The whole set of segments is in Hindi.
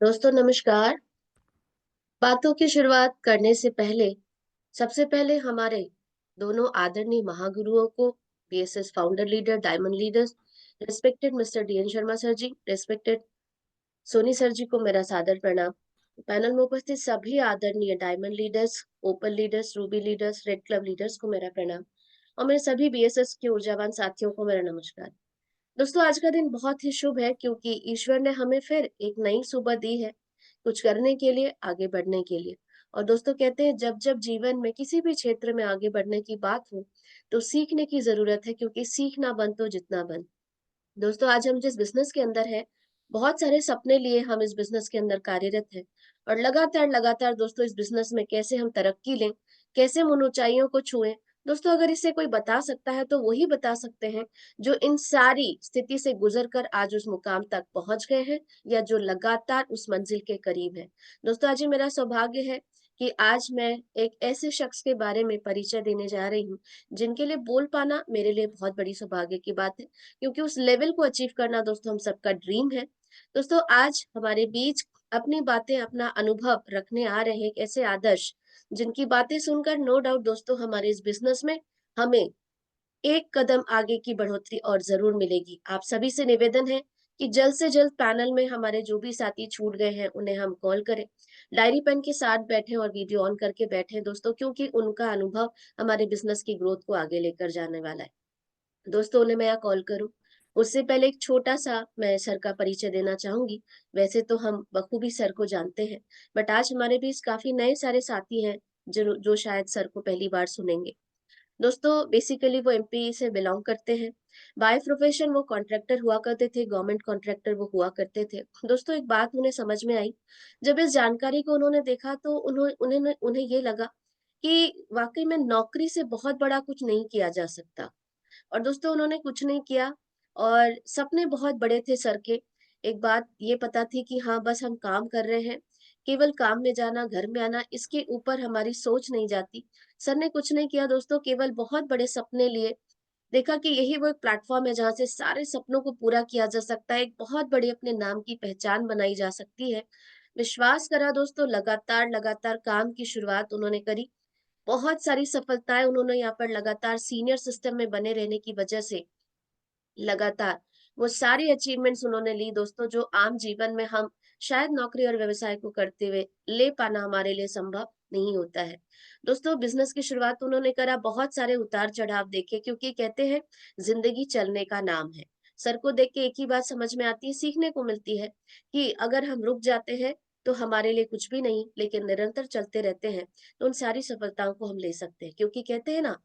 दोस्तों नमस्कार। बातों की शुरुआत करने से पहले सबसे पहले हमारे दोनों आदरणीय महागुरुओं को, BSS founder leader, diamond leaders, respected mister DN Sharma sir ji, respected Soni sir ji को मेरा सादर प्रणाम। पैनल में उपस्थित सभी आदरणीय diamond leaders, open leaders, ruby leaders, red club leaders को मेरा प्रणाम और मेरे सभी बीएसएस के ऊर्जावान साथियों को मेरा नमस्कार। दोस्तों आज का दिन बहुत ही शुभ है क्योंकि ईश्वर ने हमें फिर एक नई सुबह दी है कुछ करने के लिए, आगे बढ़ने के लिए। और दोस्तों कहते हैं जब जब जीवन में किसी भी क्षेत्र में आगे बढ़ने की बात हो तो सीखने की जरूरत है, क्योंकि सीखना बन तो जितना बन। दोस्तों आज हम जिस बिजनेस के अंदर है, बहुत सारे सपने लिए हम इस बिजनेस के अंदर कार्यरत हैं और लगातार लगातार दोस्तों इस बिजनेस में कैसे हम तरक्की लें, कैसे हम उन ऊंचाइयों को छुएं। दोस्तों अगर इसे कोई बता सकता है तो वही बता सकते हैं जो इन सारी स्थिति से गुजर कर आज उस मुकाम तक पहुंच गए हैं या जो लगातार उस मंजिल के करीब है। दोस्तों आज ये मेरा सौभाग्य है कि आज मैं एक ऐसे शख्स के बारे में परिचय देने जा रही हूँ जिनके लिए बोल पाना मेरे लिए बहुत बड़ी सौभाग्य की बात है, क्योंकि उस लेवल को अचीव करना दोस्तों हम सबका ड्रीम है। दोस्तों आज हमारे बीच अपनी बातें, अपना अनुभव रखने आ रहे हैं एक ऐसे आदर्श जिनकी बातें सुनकर नो डाउट दोस्तों हमारे इस बिजनेस में हमें एक कदम आगे की बढ़ोतरी और जरूर मिलेगी। आप सभी से निवेदन है कि जल्द से जल्द पैनल में हमारे जो भी साथी छूट गए हैं उन्हें हम कॉल करें, डायरी पेन के साथ बैठे और वीडियो ऑन करके बैठे दोस्तों, क्योंकि उनका अनुभव हमारे बिजनेस की ग्रोथ को आगे लेकर जाने वाला है। दोस्तों उन्हें मैं यहाँ कॉल करूं उससे पहले एक छोटा सा मैं सर का परिचय देना चाहूंगी। वैसे तो हम बखूबी सर को जानते हैं, बट आज हमारे बीच काफी नए सारे साथी हैं जो जो शायद सर को पहली बार सुनेंगे। दोस्तों बेसिकली वो एमपी से बिलोंग करते हैं। बाय प्रोफेशन वो कॉन्ट्रैक्टर हुआ करते थे, गवर्नमेंट कॉन्ट्रैक्टर वो हुआ करते थे। दोस्तों एक बात उन्हें समझ में आई, जब इस जानकारी को उन्होंने देखा तो उन्हें उन्हें ये लगा कि वाकई में नौकरी से बहुत बड़ा कुछ नहीं किया जा सकता। और दोस्तों उन्होंने कुछ नहीं किया और सपने बहुत बड़े थे सर के। एक बात ये पता थी कि हाँ बस हम काम कर रहे हैं, केवल काम में जाना घर में आना, इसके ऊपर हमारी सोच नहीं जाती। सर ने कुछ नहीं किया दोस्तों, केवल बहुत बड़े सपने लिए। देखा कि यही वो एक प्लेटफॉर्म है जहां से सारे सपनों को पूरा किया जा सकता है, एक बहुत बड़ी अपने नाम की पहचान बनाई जा सकती है। विश्वास करा दोस्तों, लगातार लगातार काम की शुरुआत उन्होंने करी। बहुत सारी सफलताएं उन्होंने यहाँ पर लगातार सीनियर सिस्टम में बने रहने की वजह से लगातार वो सारी अचीवमेंट्स उन्होंने ली दोस्तों, जो आम जीवन में हम शायद नौकरी और व्यवसाय को करते हुए ले पाना हमारे लिए संभव नहीं होता है। दोस्तों बिजनेस की शुरुआत उन्होंने करा, बहुत सारे उतार चढ़ाव देखे, क्योंकि कहते हैं जिंदगी चलने का नाम है। सर को देख के एक ही बात समझ में आती है, सीखने को मिलती है कि अगर हम रुक जाते हैं तो हमारे लिए कुछ भी नहीं, लेकिन निरंतर चलते रहते हैं तो उन सारी सफलताओं को हम ले सकते हैं। क्योंकि कहते हैं ना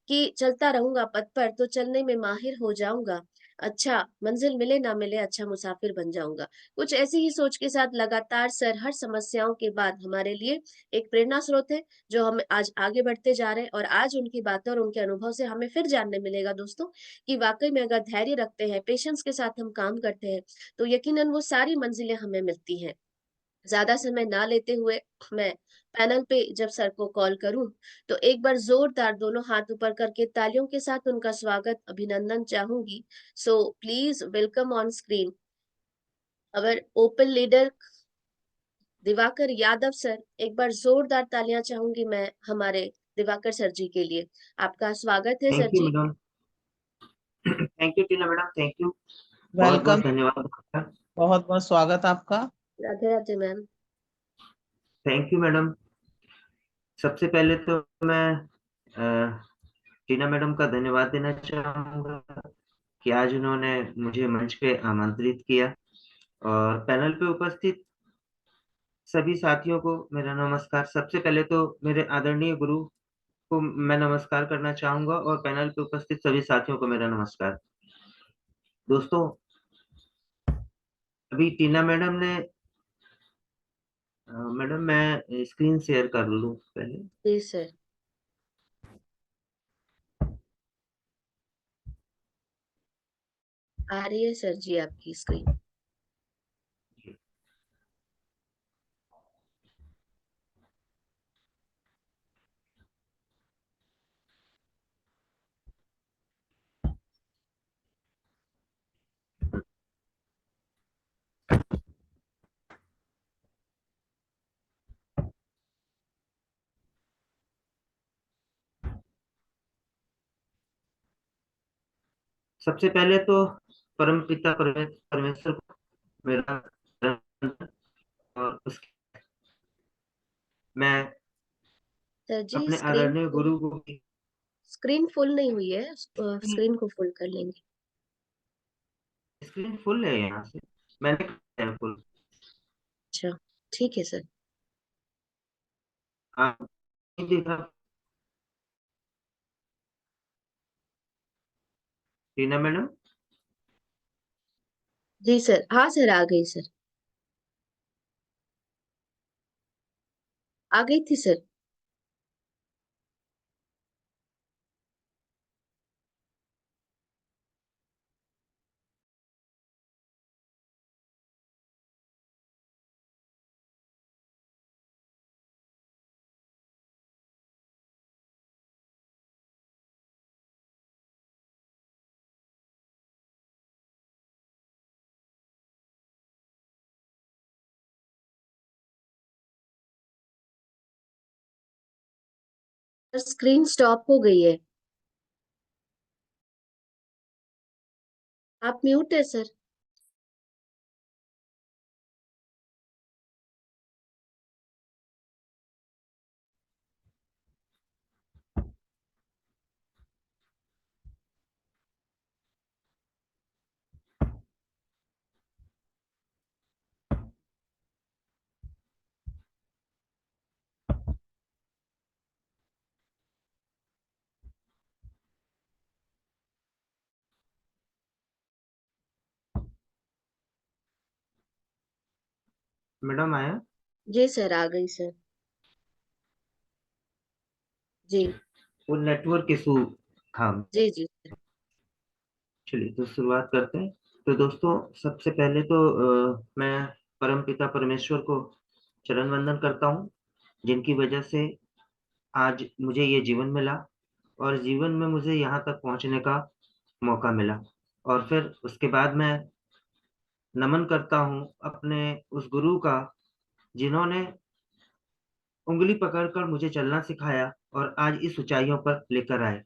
कि चलता रहूंगा पथ पर तो चलने में माहिर हो जाऊंगा, अच्छा मंजिल मिले ना मिले अच्छा मुसाफिर बन जाऊंगा। कुछ ऐसी ही सोच के साथ लगातार सर हर समस्याओं के बाद हमारे लिए एक प्रेरणा स्रोत है, जो हम आज आगे बढ़ते जा रहे हैं। और आज उनकी बातों और उनके अनुभव से हमें फिर जानने मिलेगा दोस्तों कि वाकई में अगर धैर्य रखते हैं, पेशेंस के साथ हम काम करते हैं तो यकीनन वो सारी मंजिलें हमें मिलती हैं। ज्यादा समय ना लेते हुए मैं पैनल पे जब सर को कॉल करूं तो एक बार जोरदार दोनों हाथ ऊपर करके तालियों के साथ उनका स्वागत, अभिनंदन चाहूंगी। So please welcome on screen our open leader Diwakar Yadav sir. एक बार जोरदार तालियां चाहूंगी मैं हमारे दिवाकर सर जी के लिए। आपका स्वागत है thank sir you ji. Madam. Thank you Tina madam, thank you. बहुत वेलकम। बहुत धन्यवाद आपका। बहुत बहुत स्वागत आपका। Radhe Radhe ma'am. Thank you madam. सबसे पहले तो मैं अ, टीना मैडम का धन्यवाद देना चाहूंगा कि आज उन्होंने मुझे मंच पे आमंत्रित किया, और पैनल पे उपस्थित सभी साथियों को मेरा नमस्कार। सबसे पहले तो मेरे आदरणीय गुरु को मैं नमस्कार करना चाहूंगा, और पैनल पे उपस्थित सभी साथियों को मेरा नमस्कार। दोस्तों, अभी टीना मैडम ने मैडम मैं स्क्रीन शेयर कर लूं पहले। जी सर। आ रही है सर जी आपकी स्क्रीन। सबसे पहले तो परमपिता परमेश्वर को मेरा वंदन, और उसके मैं सर जी अपने स्क्रीन आदरणीय फुल, गुरु को भी। स्क्रीन फुल नहीं हुई है, स्क्रीन को फुल कर लेंगे। स्क्रीन फुल है यहाँ से, मैंने किया है फुल। अच्छा, ठीक है सर। आप नहीं देखा? टीना मैडम। जी सर, हाँ सर, आ गई सर, आ गई थी सर। सर स्क्रीन स्टॉप हो गई है, आप म्यूट है सर। मैडम आया? जी सर, आ गई सर। जी वो नेटवर्क इशू था। जी जी सर। चलिए तो शुरुआत करते हैं। तो दोस्तों, सबसे पहले तो मैं परमपिता परमेश्वर को चरण वंदन करता हूँ, जिनकी वजह से आज मुझे ये जीवन मिला, और जीवन में मुझे यहाँ तक पहुँचने का मौका मिला। और फिर उसके बाद मैं नमन करता हूँ अपने उस गुरु का, जिन्होंने उंगली पकड़कर मुझे चलना सिखाया और आज इस ऊंचाइयों पर लेकर आए।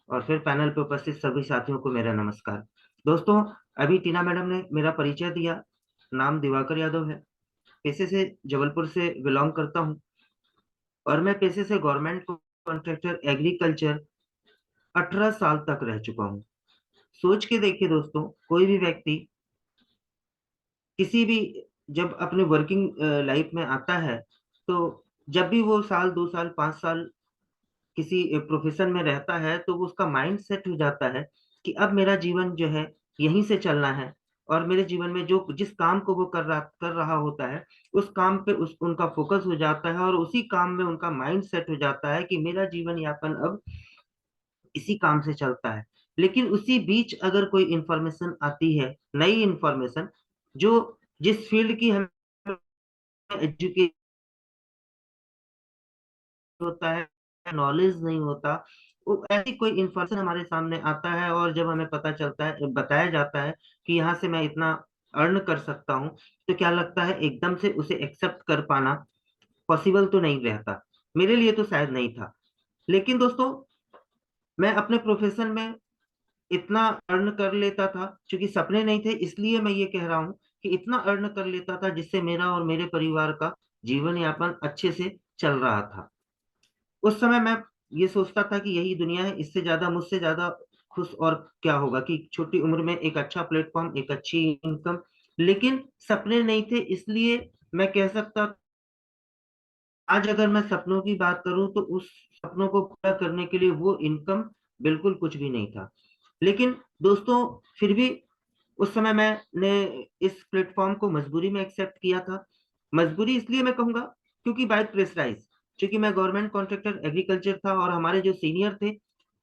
और फिर पैनल पर उपस्थित सभी साथियों को मेरा नमस्कार। दोस्तों, अभी टीना मैडम ने मेरा परिचय दिया। नाम दिवाकर यादव है, पेशे से जबलपुर से बिलोंग करता हूँ, और मैं पेशे से गवर्नमेंट कॉन्ट्रैक्टर एग्रीकल्चर 18 साल तक रह चुका हूँ। सोच के देखिए दोस्तों, कोई भी व्यक्ति किसी भी जब अपने वर्किंग लाइफ में आता है, तो जब भी वो साल 2 साल 5 साल किसी प्रोफेशन में रहता है, तो वो उसका माइंड सेट हो जाता है कि अब मेरा जीवन जो है यहीं से चलना है। और मेरे जीवन में जो जिस काम को वो कर रहा होता है, उस काम पे उस उनका फोकस हो जाता है, और उसी काम में उनका माइंड सेट हो जाता है कि मेरा जीवन यापन अब इसी काम से चलता है। लेकिन उसी बीच अगर कोई इंफॉर्मेशन आती है, नई इंफॉर्मेशन, जो जिस फील्ड की हमें एजुकेशन होता है, नॉलेज नहीं होता, वो ऐसी कोई इंफॉर्मेशन हमारे सामने आता है, और जब हमें पता चलता है, बताया जाता है कि यहाँ से मैं इतना अर्न कर सकता हूँ, तो क्या लगता है एकदम से उसे एक्सेप्ट कर पाना पॉसिबल तो नहीं रहता। मेरे लिए तो शायद नहीं था। लेकिन दोस्तों, मैं अपने प्रोफेशन में इतना अर्न कर लेता था, क्योंकि सपने नहीं थे, इसलिए मैं ये कह रहा हूँ कि इतना अर्न कर लेता था जिससे मेरा और मेरे परिवार का जीवन यापन अच्छे से चल रहा था। उस समय मैं ये सोचता था कि यही दुनिया है, इससे ज्यादा मुझसे ज्यादा खुश और क्या होगा, कि छोटी उम्र में एक अच्छा प्लेटफॉर्म, एक अच्छी इनकम। लेकिन सपने नहीं थे, इसलिए मैं कह सकता, आज अगर मैं सपनों की बात करूं तो उस सपनों को पूरा करने के लिए वो इनकम बिल्कुल कुछ भी नहीं था। लेकिन दोस्तों, फिर भी उस समय मैंने इस प्लेटफॉर्म को मजबूरी में एक्सेप्ट किया था। मजबूरी इसलिए मैं कहूंगा, क्योंकि बाय प्रेशराइज, क्योंकि मैं गवर्नमेंट कॉन्ट्रैक्टर एग्रीकल्चर था, और हमारे जो सीनियर थे,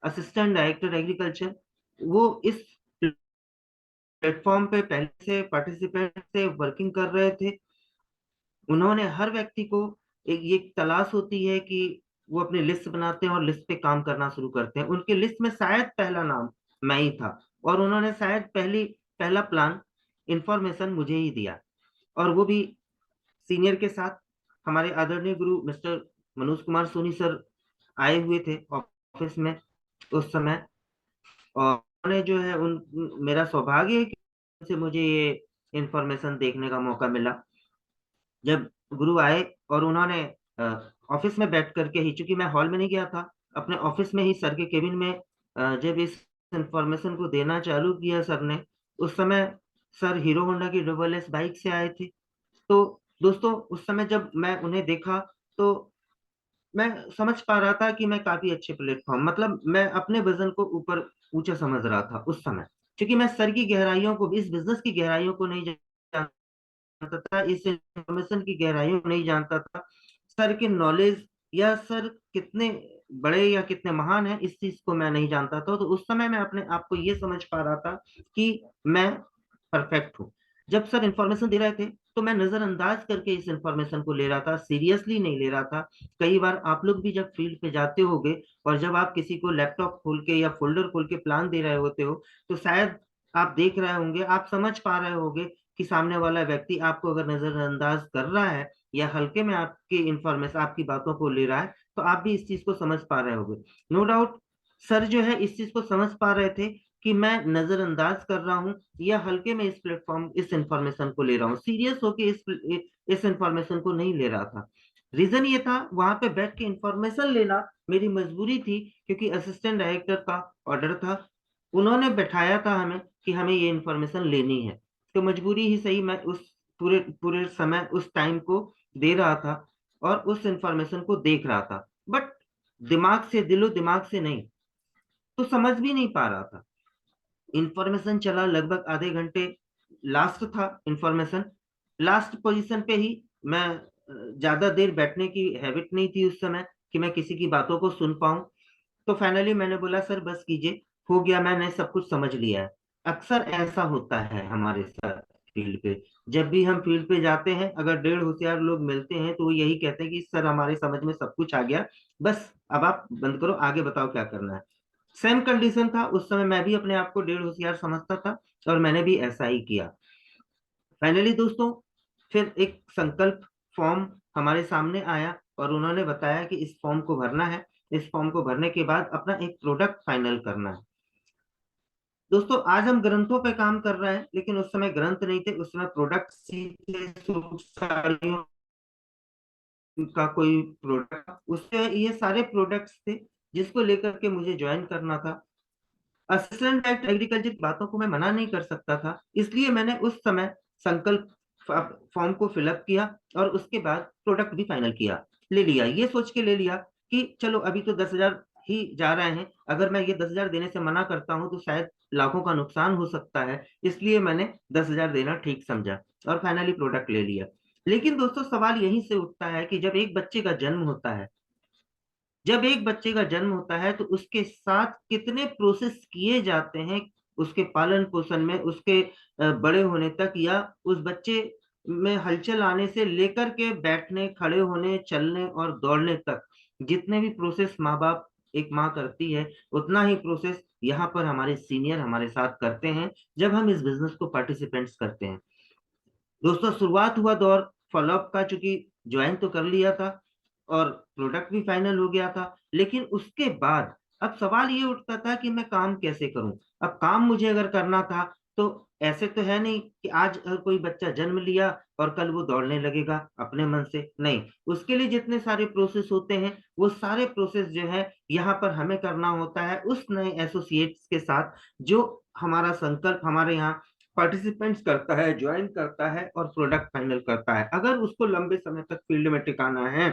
असिस्टेंट डायरेक्टर एग्रीकल्चर, वो इस प्लेटफॉर्म पे पहले से पार्टिसिपेंट से वर्किंग कर रहे थे। उन्होंने हर व्यक्ति को एक ये तलाश होती है कि वो अपनी लिस्ट बनाते हैं और लिस्ट पे काम करना शुरू करते हैं। उनकी लिस्ट में शायद पहला नाम मैं ही था, और उन्होंने शायद पहला प्लान इंफॉर्मेशन मुझे ही दिया, और वो भी सीनियर के साथ। हमारे आदरणीय गुरु मिस्टर मनोज कुमार सोनी सर आए हुए थे ऑफिस में उस समय, और उन्होंने जो है मेरा सौभाग्य है कि उनसे मुझे ये इंफॉर्मेशन देखने का मौका मिला। जब गुरु आए और उन्होंने ऑफिस में बैठ करके ही, चूंकि मैं हॉल में नहीं गया था, अपने ऑफिस में ही सर के केबिन में जब इस इंफॉर्मेशन को देना चालू किया सर ने, उस समय सर हीरो होंडा की डबल एस बाइक से आए थे। तो दोस्तों उस समय जब मैं उन्हें देखा तो मैं समझ पा रहा था कि मैं काफी अच्छे प्लेटफॉर्म, मतलब मैं अपने वजन को ऊपर ऊंचा समझ रहा था उस समय, क्योंकि मैं सर की गहराइयों को, इस बिजनेस की गहराइयों को नहीं जानता था, इस इंफॉर्मेशन की गहराइयों को नहीं जानता था, सर के नॉलेज या सर कितने बड़े या कितने महान हैं इस चीज को मैं नहीं जानता था। तो उस समय मैं अपने आप को ये समझ पा रहा था कि मैं परफेक्ट हूँ। जब सर इंफॉर्मेशन दे रहे थे तो मैं नजरअंदाज करके इस इंफॉर्मेशन को ले रहा था, सीरियसली नहीं ले रहा था। कई बार आप लोग भी जब फील्ड पे जाते होगे और जब आप किसी को लैपटॉप खोल के या फोल्डर खोल के प्लान दे रहे होते हो, तो शायद आप देख रहे होंगे, आप समझ पा रहे होंगे कि सामने वाला व्यक्ति आपको अगर नजरअंदाज कर रहा है या हल्के में आपकी इंफॉर्मेशन, आपकी बातों को ले रहा है, तो आप भी इस चीज को समझ पा रहे होंगे। नो डाउट सर जो है इस चीज को समझ पा रहे थे कि मैं नजरअंदाज कर रहा हूँ या हल्के में इस प्लेटफॉर्म, इस इंफॉर्मेशन को ले रहा हूँ, सीरियस होके इस इंफॉर्मेशन को नहीं ले रहा था। रीजन ये था, वहां पे बैठ के इंफॉर्मेशन लेना मेरी मजबूरी थी, क्योंकि असिस्टेंट डायरेक्टर का ऑर्डर था, उन्होंने बैठाया था हमें कि हमें ये इंफॉर्मेशन लेनी है। तो मजबूरी ही सही, मैं उस पूरे पूरे समय उस टाइम को दे रहा था और उस इंफॉर्मेशन को देख रहा था, बट दिमाग से, दिलो दिमाग से नहीं, तो समझ भी नहीं पा रहा था। इंफॉर्मेशन चला लगभग आधे घंटे, लास्ट था इंफॉर्मेशन, लास्ट पोजीशन पे ही मैं, ज्यादा देर बैठने की हैबिट नहीं थी उस समय कि मैं किसी की बातों को सुन पाऊं। तो फाइनली मैंने बोला सर बस कीजिए, हो गया, मैंने सब कुछ समझ लिया है। अक्सर ऐसा होता है हमारे साथ फील्ड पे, जब भी हम फील्ड पे जाते हैं, अगर 1.5 होशियार लोग मिलते हैं तो वो यही कहते हैं कि सर हमारे समझ में सब कुछ आ गया, बस अब आप बंद करो, आगे बताओ क्या करना है। सेम कंडीशन था उस समय, मैं भी अपने आप को 1.5 होशियार समझता था और मैंने भी ऐसा ही किया। फाइनली दोस्तों फिर एक संकल्प फॉर्म हमारे सामने आया और उन्होंने बताया कि इस फॉर्म को भरना है, इस फॉर्म को भरने के बाद अपना एक प्रोडक्ट फाइनल करना है। दोस्तों आज हम ग्रंथों पे काम कर रहे हैं, लेकिन उस समय ग्रंथ नहीं थे, उस समय प्रोडक्ट थे, सूट साड़ियों का कोई प्रोडक्ट, उससे ये सारे प्रोडक्ट्स थे जिसको लेकर के मुझे ज्वाइन करना था। असिस्टेंट डायरेक्टर एग्रीकल्चर की बातों को मैं मना नहीं कर सकता था, इसलिए मैंने उस समय संकल्प फॉर्म को फिलअप किया और उसके बाद प्रोडक्ट भी फाइनल किया, ले लिया, ये सोच के ले लिया कि चलो अभी तो 10,000 ही जा रहे हैं, अगर मैं ये 10,000 देने से मना करता हूं तो शायद लाखों का नुकसान हो सकता है, इसलिए मैंने 10,000 देना ठीक समझा और फाइनली प्रोडक्ट ले लिया। लेकिन दोस्तों सवाल यहीं से उठता है कि जब एक बच्चे का जन्म होता है, जब एक बच्चे का जन्म होता है तो उसके साथ कितने प्रोसेस किए जाते हैं, उसके पालन पोषण में, उसके बड़े होने तक, या उस बच्चे में हलचल आने से लेकर के बैठने, खड़े होने, चलने और दौड़ने तक, जितने भी प्रोसेस माँ बाप, एक माँ करती है, उतना ही प्रोसेस यहाँ पर हमारे सीनियर हमारे साथ करते हैं जब हम इस बिजनेस को पार्टिसिपेंट्स करते हैं। दोस्तों शुरुआत हुआ दौर फॉलोअप का, चूंकि ज्वाइन तो कर लिया था और प्रोडक्ट भी फाइनल हो गया था, लेकिन उसके बाद अब सवाल ये उठता था कि मैं काम कैसे करूं। अब काम मुझे अगर करना था तो ऐसे तो है नहीं कि आज अगर कोई बच्चा जन्म लिया और कल वो दौड़ने लगेगा अपने मन से, नहीं, उसके लिए जितने सारे प्रोसेस होते हैं वो सारे प्रोसेस जो है यहाँ पर हमें करना होता है उस नए एसोसिएट्स के साथ, जो हमारा संकल्प हमारे यहाँ पार्टिसिपेंट्स करता है, ज्वाइन करता है और प्रोडक्ट फाइनल करता है। अगर उसको लंबे समय तक फील्ड में टिकाना है,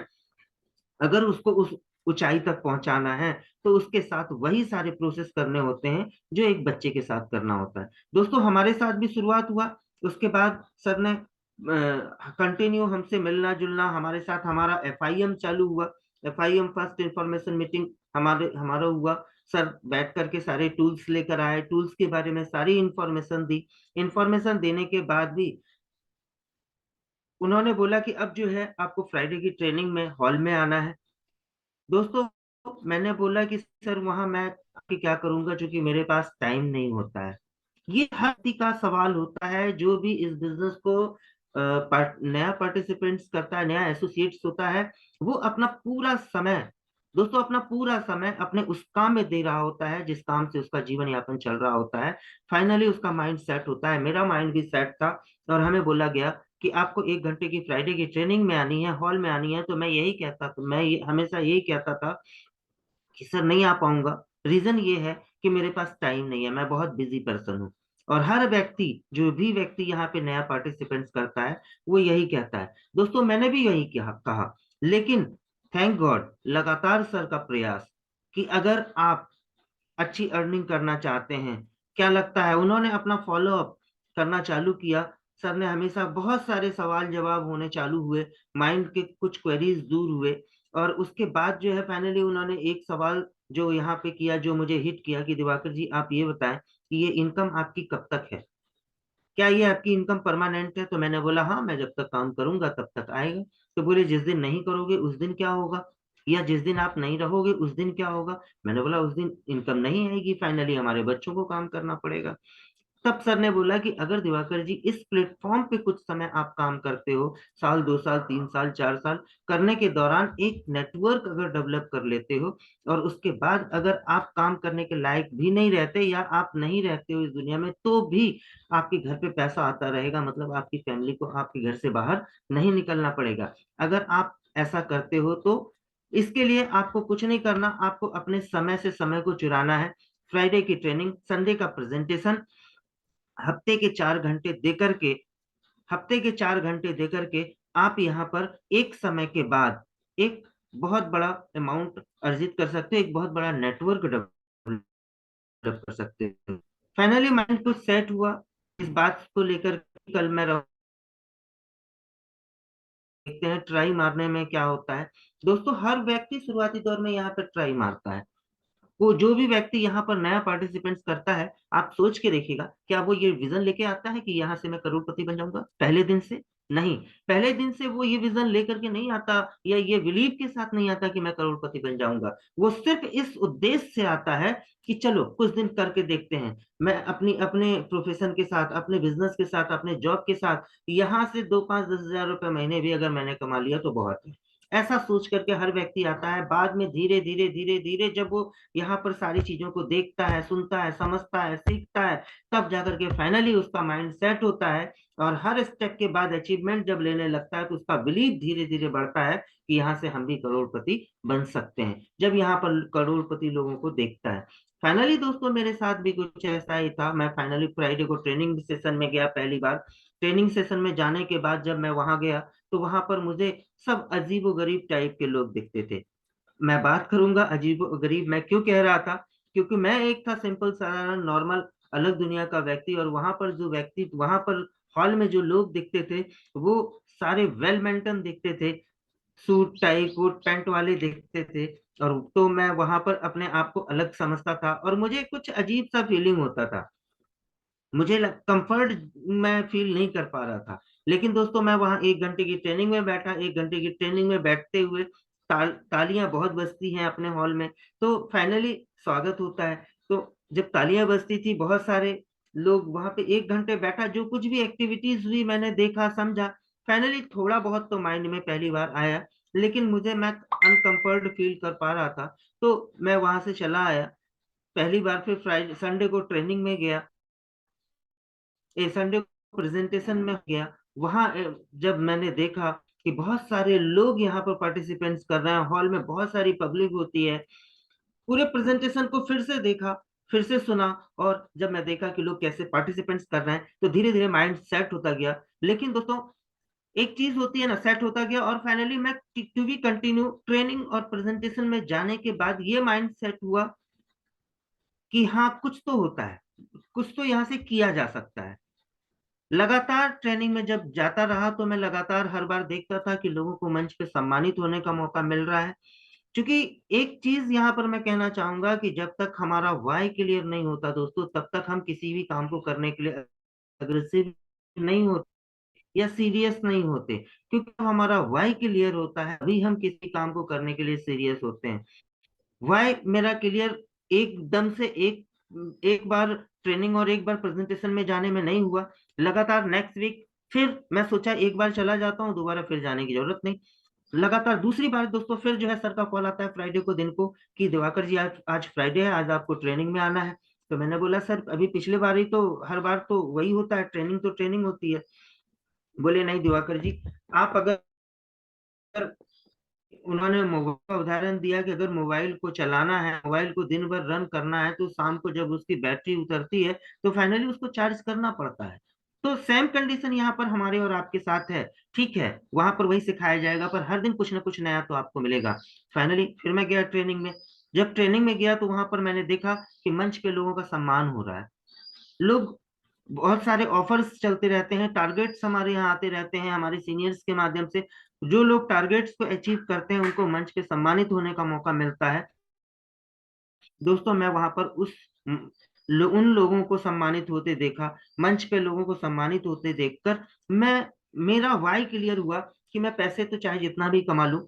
अगर उसको उस ऊंचाई तक पहुंचाना है, तो उसके साथ वही सारे प्रोसेस करने होते हैं जो एक बच्चे के साथ करना होता है। दोस्तों हमारे साथ भी शुरुआत हुआ, उसके बाद सर ने कंटिन्यू हमसे मिलना जुलना, हमारे साथ हमारा एफआईएम चालू हुआ, एफआईएम फर्स्ट इंफॉर्मेशन मीटिंग हमारा हुआ। सर बैठ करके सारे टूल्स लेकर आए, टूल्स के बारे में सारी इंफॉर्मेशन दी। इंफॉर्मेशन देने के बाद भी उन्होंने बोला कि अब जो है आपको फ्राइडे की ट्रेनिंग में हॉल में आना है। दोस्तों मैंने बोला कि सर वहां मैं आके क्या करूंगा, क्योंकि मेरे पास टाइम नहीं होता है। ये हर किसी का सवाल होता है जो भी इस बिजनेस को नया पार्टिसिपेंट्स करता है, नया एसोसिएट्स होता है, वो अपना पूरा समय दोस्तों अपना पूरा समय अपने उस काम में दे रहा होता है जिस काम से उसका जीवन यापन चल रहा होता है। फाइनली उसका माइंड सेट होता है, मेरा माइंड भी सेट था, और हमें बोला गया कि आपको 1 घंटे की फ्राइडे की ट्रेनिंग में आनी है, हॉल में आनी है। तो मैं यही कहता था, हमेशा यही कहता था कि सर नहीं आ पाऊंगा। रीजन ये है कि मेरे पास टाइम नहीं है, मैं बहुत बिजी पर्सन हूँ। और हर व्यक्ति, जो भी व्यक्ति यहाँ पे नया पार्टिसिपेंट्स करता है, वो यही कहता है। दोस्तों मैंने भी यही कहा, लेकिन थैंक गॉड लगातार सर का प्रयास, कि अगर आप अच्छी अर्निंग करना चाहते हैं, क्या लगता है उन्होंने अपना फॉलो अप करना चालू किया। सर ने हमेशा बहुत सारे सवाल जवाब होने चालू हुए, माइंड के कुछ क्वेरीज दूर हुए, और उसके बाद जो है फाइनली उन्होंने एक सवाल जो यहाँ पे किया, जो मुझे हिट किया, कि दिवाकर जी आप ये बताएं कि ये इनकम आपकी कब तक है, क्या ये आपकी इनकम परमानेंट है। तो मैंने बोला हाँ, मैं जब तक काम करूंगा तब तक आएगा। तो बोले जिस दिन नहीं करोगे उस दिन क्या होगा, या जिस दिन आप नहीं रहोगे उस दिन क्या होगा। मैंने बोला उस दिन इनकम नहीं आएगी, फाइनली हमारे बच्चों को काम करना पड़ेगा। तब सर ने बोला कि अगर दिवाकर जी इस प्लेटफॉर्म पे कुछ समय आप काम करते हो, साल 2 साल 3 साल 4 साल करने के दौरान एक नेटवर्क अगर डेवलप कर लेते हो, और उसके बाद अगर आप काम करने के लायक भी नहीं रहते, या आप नहीं रहते हो इस दुनिया में, तो भी आपके घर पे पैसा आता रहेगा, मतलब आपकी फैमिली को आपके घर से बाहर नहीं निकलना पड़ेगा। अगर आप ऐसा करते हो तो इसके लिए आपको कुछ नहीं करना, आपको अपने समय से समय को चुराना है। फ्राइडे की ट्रेनिंग, संडे का प्रेजेंटेशन, हफ्ते के 4 घंटे देकर के हफ्ते के 4 घंटे देकर के आप यहाँ पर एक समय के बाद एक बहुत बड़ा अमाउंट अर्जित कर सकते हो, एक बहुत बड़ा नेटवर्क डेवलप कर सकते हो। फाइनली माइंड कुछ सेट हुआ इस बात को लेकर। कल मैं देखते हैं ट्राई मारने में क्या होता है। दोस्तों हर व्यक्ति शुरुआती दौर में यहाँ पर ट्राई मारता है। वो जो भी व्यक्ति यहाँ पर नया पार्टिसिपेंट्स करता है, आप सोच के देखिएगा, क्या वो ये विजन लेके आता है कि यहाँ से मैं करोड़पति बन जाऊंगा पहले दिन से। नहीं, पहले दिन से वो ये विजन लेकर के नहीं आता, या ये बिलीव के साथ नहीं आता कि मैं करोड़पति बन जाऊंगा। वो सिर्फ इस उद्देश्य से आता है कि चलो कुछ दिन करके देखते हैं, मैं अपनी अपने प्रोफेशन के साथ, अपने बिजनेस के साथ, अपने जॉब के साथ यहाँ से 2 5 10 हजार रुपए महीने भी अगर मैंने कमा लिया तो बहुत है। ऐसा सोच करके हर व्यक्ति आता है। बाद में धीरे धीरे धीरे धीरे जब वो यहाँ पर सारी चीजों को देखता है, सुनता है, समझता है, सीखता है, तब जाकर के फाइनली उसका माइंड सेट होता है। और हर स्टेप के बाद अचीवमेंट जब लेने लगता है तो उसका बिलीव धीरे धीरे बढ़ता है कि यहाँ से हम भी करोड़पति बन सकते हैं, जब यहाँ पर करोड़पति लोगों को देखता है। फाइनली दोस्तों मेरे साथ भी कुछ ऐसा ही था। मैं फाइनली फ्राइडे को ट्रेनिंग सेशन में गया पहली बार। ट्रेनिंग सेशन में जाने के बाद जब मैं वहां गया, तो वहां पर मुझे सब अजीबो गरीब टाइप के लोग दिखते थे। मैं बात करूंगा अजीब गरीब मैं क्यों कह रहा था, क्योंकि मैं एक था सिंपल साधारण नॉर्मल अलग दुनिया का व्यक्ति, और वहां पर हॉल में जो लोग दिखते थे वो सारे वेल मेंटेन दिखते थे, सूट टाई कोट पैंट वाले दिखते थे। और तो मैं वहां पर अपने आप को अलग समझता था, और मुझे कुछ अजीब सा फीलिंग होता था, मुझे कंफर्ट मैं फील नहीं कर पा रहा था। लेकिन दोस्तों मैं वहां 1 घंटे की ट्रेनिंग में बैठा, 1 घंटे की ट्रेनिंग में बैठते हुए तालियां बहुत बजती हैं अपने हॉल में, तो फाइनली स्वागत होता है। तो जब तालियां बजती थी, बहुत सारे लोग वहां पे 1 घंटे बैठा, जो कुछ भी एक्टिविटीज हुई मैंने देखा समझा। फाइनली थोड़ा बहुत तो माइंड में पहली बार आया, लेकिन मैं अनकंफर्ट फील कर पा रहा था, तो मैं वहां से चला आया। पहली बार फिर फ्राइडे संडे को ट्रेनिंग में गया, संडे प्रेजेंटेशन में गया। वहां जब मैंने देखा कि बहुत सारे लोग यहाँ पर पार्टिसिपेंट्स कर रहे हैं, हॉल में बहुत सारी पब्लिक होती है, पूरे प्रेजेंटेशन को फिर से देखा, फिर से सुना, और जब मैं देखा कि लोग कैसे पार्टिसिपेंट्स कर रहे हैं, तो धीरे धीरे माइंड सेट होता गया। लेकिन दोस्तों एक चीज होती है ना, सेट होता गया, और फाइनली मैं टू बी कंटिन्यू ट्रेनिंग और प्रेजेंटेशन में जाने के बाद ये माइंड सेट हुआ कि हाँ कुछ तो होता है, कुछ तो यहाँ से किया जा सकता है। लगातार ट्रेनिंग में जब जाता रहा, तो मैं लगातार हर बार देखता था कि लोगों को मंच पे सम्मानित होने का मौका मिल रहा है। क्योंकि एक चीज यहाँ पर मैं कहना चाहूंगा कि जब तक हमारा वाई क्लियर नहीं होता दोस्तों, तब तक हम किसी भी काम को करने के लिए अग्रेसिव नहीं होते या सीरियस नहीं होते। क्योंकि जब हमारा वाई क्लियर होता है, अभी हम किसी काम को करने के लिए सीरियस होते हैं। वाई मेरा क्लियर एकदम से एक बार ट्रेनिंग और एक बार प्रेजेंटेशन में जाने में नहीं हुआ। लगातार नेक्स्ट वीक फिर मैं सोचा एक बार चला जाता हूँ, दोबारा फिर जाने की जरूरत नहीं। लगातार दूसरी बार दोस्तों फिर जो है सर का कॉल आता है फ्राइडे को दिन को कि दिवाकर जी आज आज फ्राइडे है, आज आपको ट्रेनिंग में आना है। तो मैंने बोला सर अभी पिछले बार ही तो, हर बार तो वही होता है, ट्रेनिंग तो ट्रेनिंग होती है। बोले नहीं दिवाकर जी, आप अगर, उन्होंने मोबाइल का उदाहरण दिया कि अगर मोबाइल को चलाना है, मोबाइल को दिन भर रन करना है, तो शाम को जब उसकी बैटरी उतरती है तो फाइनली उसको चार्ज करना पड़ता है। तो सेम कंडीशन यहाँ पर हमारे और आपके साथ है। ठीक है, वहां पर वही सिखाया जाएगा, पर हर दिन कुछ ना कुछ नया तो आपको मिलेगा। फाइनली फिर मैं गया ट्रेनिंग में। जब ट्रेनिंग में गया तो वहां पर मैंने देखा कि मंच पे लोगों का सम्मान हो रहा है। लोग, बहुत सारे ऑफर्स चलते रहते हैं, टारगेट्स हमारे यहाँ आते रहते हैं हमारे सीनियर्स के माध्यम से। जो लोग टारगेट्स को अचीव करते हैं उनको मंच पे सम्मानित होने का मौका मिलता है। दोस्तों मैं वहां पर उन लोगों को सम्मानित होते देखा, मंच पे लोगों को सम्मानित होते देखकर मैं, मेरा वाई क्लियर हुआ कि मैं पैसे तो चाहे जितना भी कमा लूं,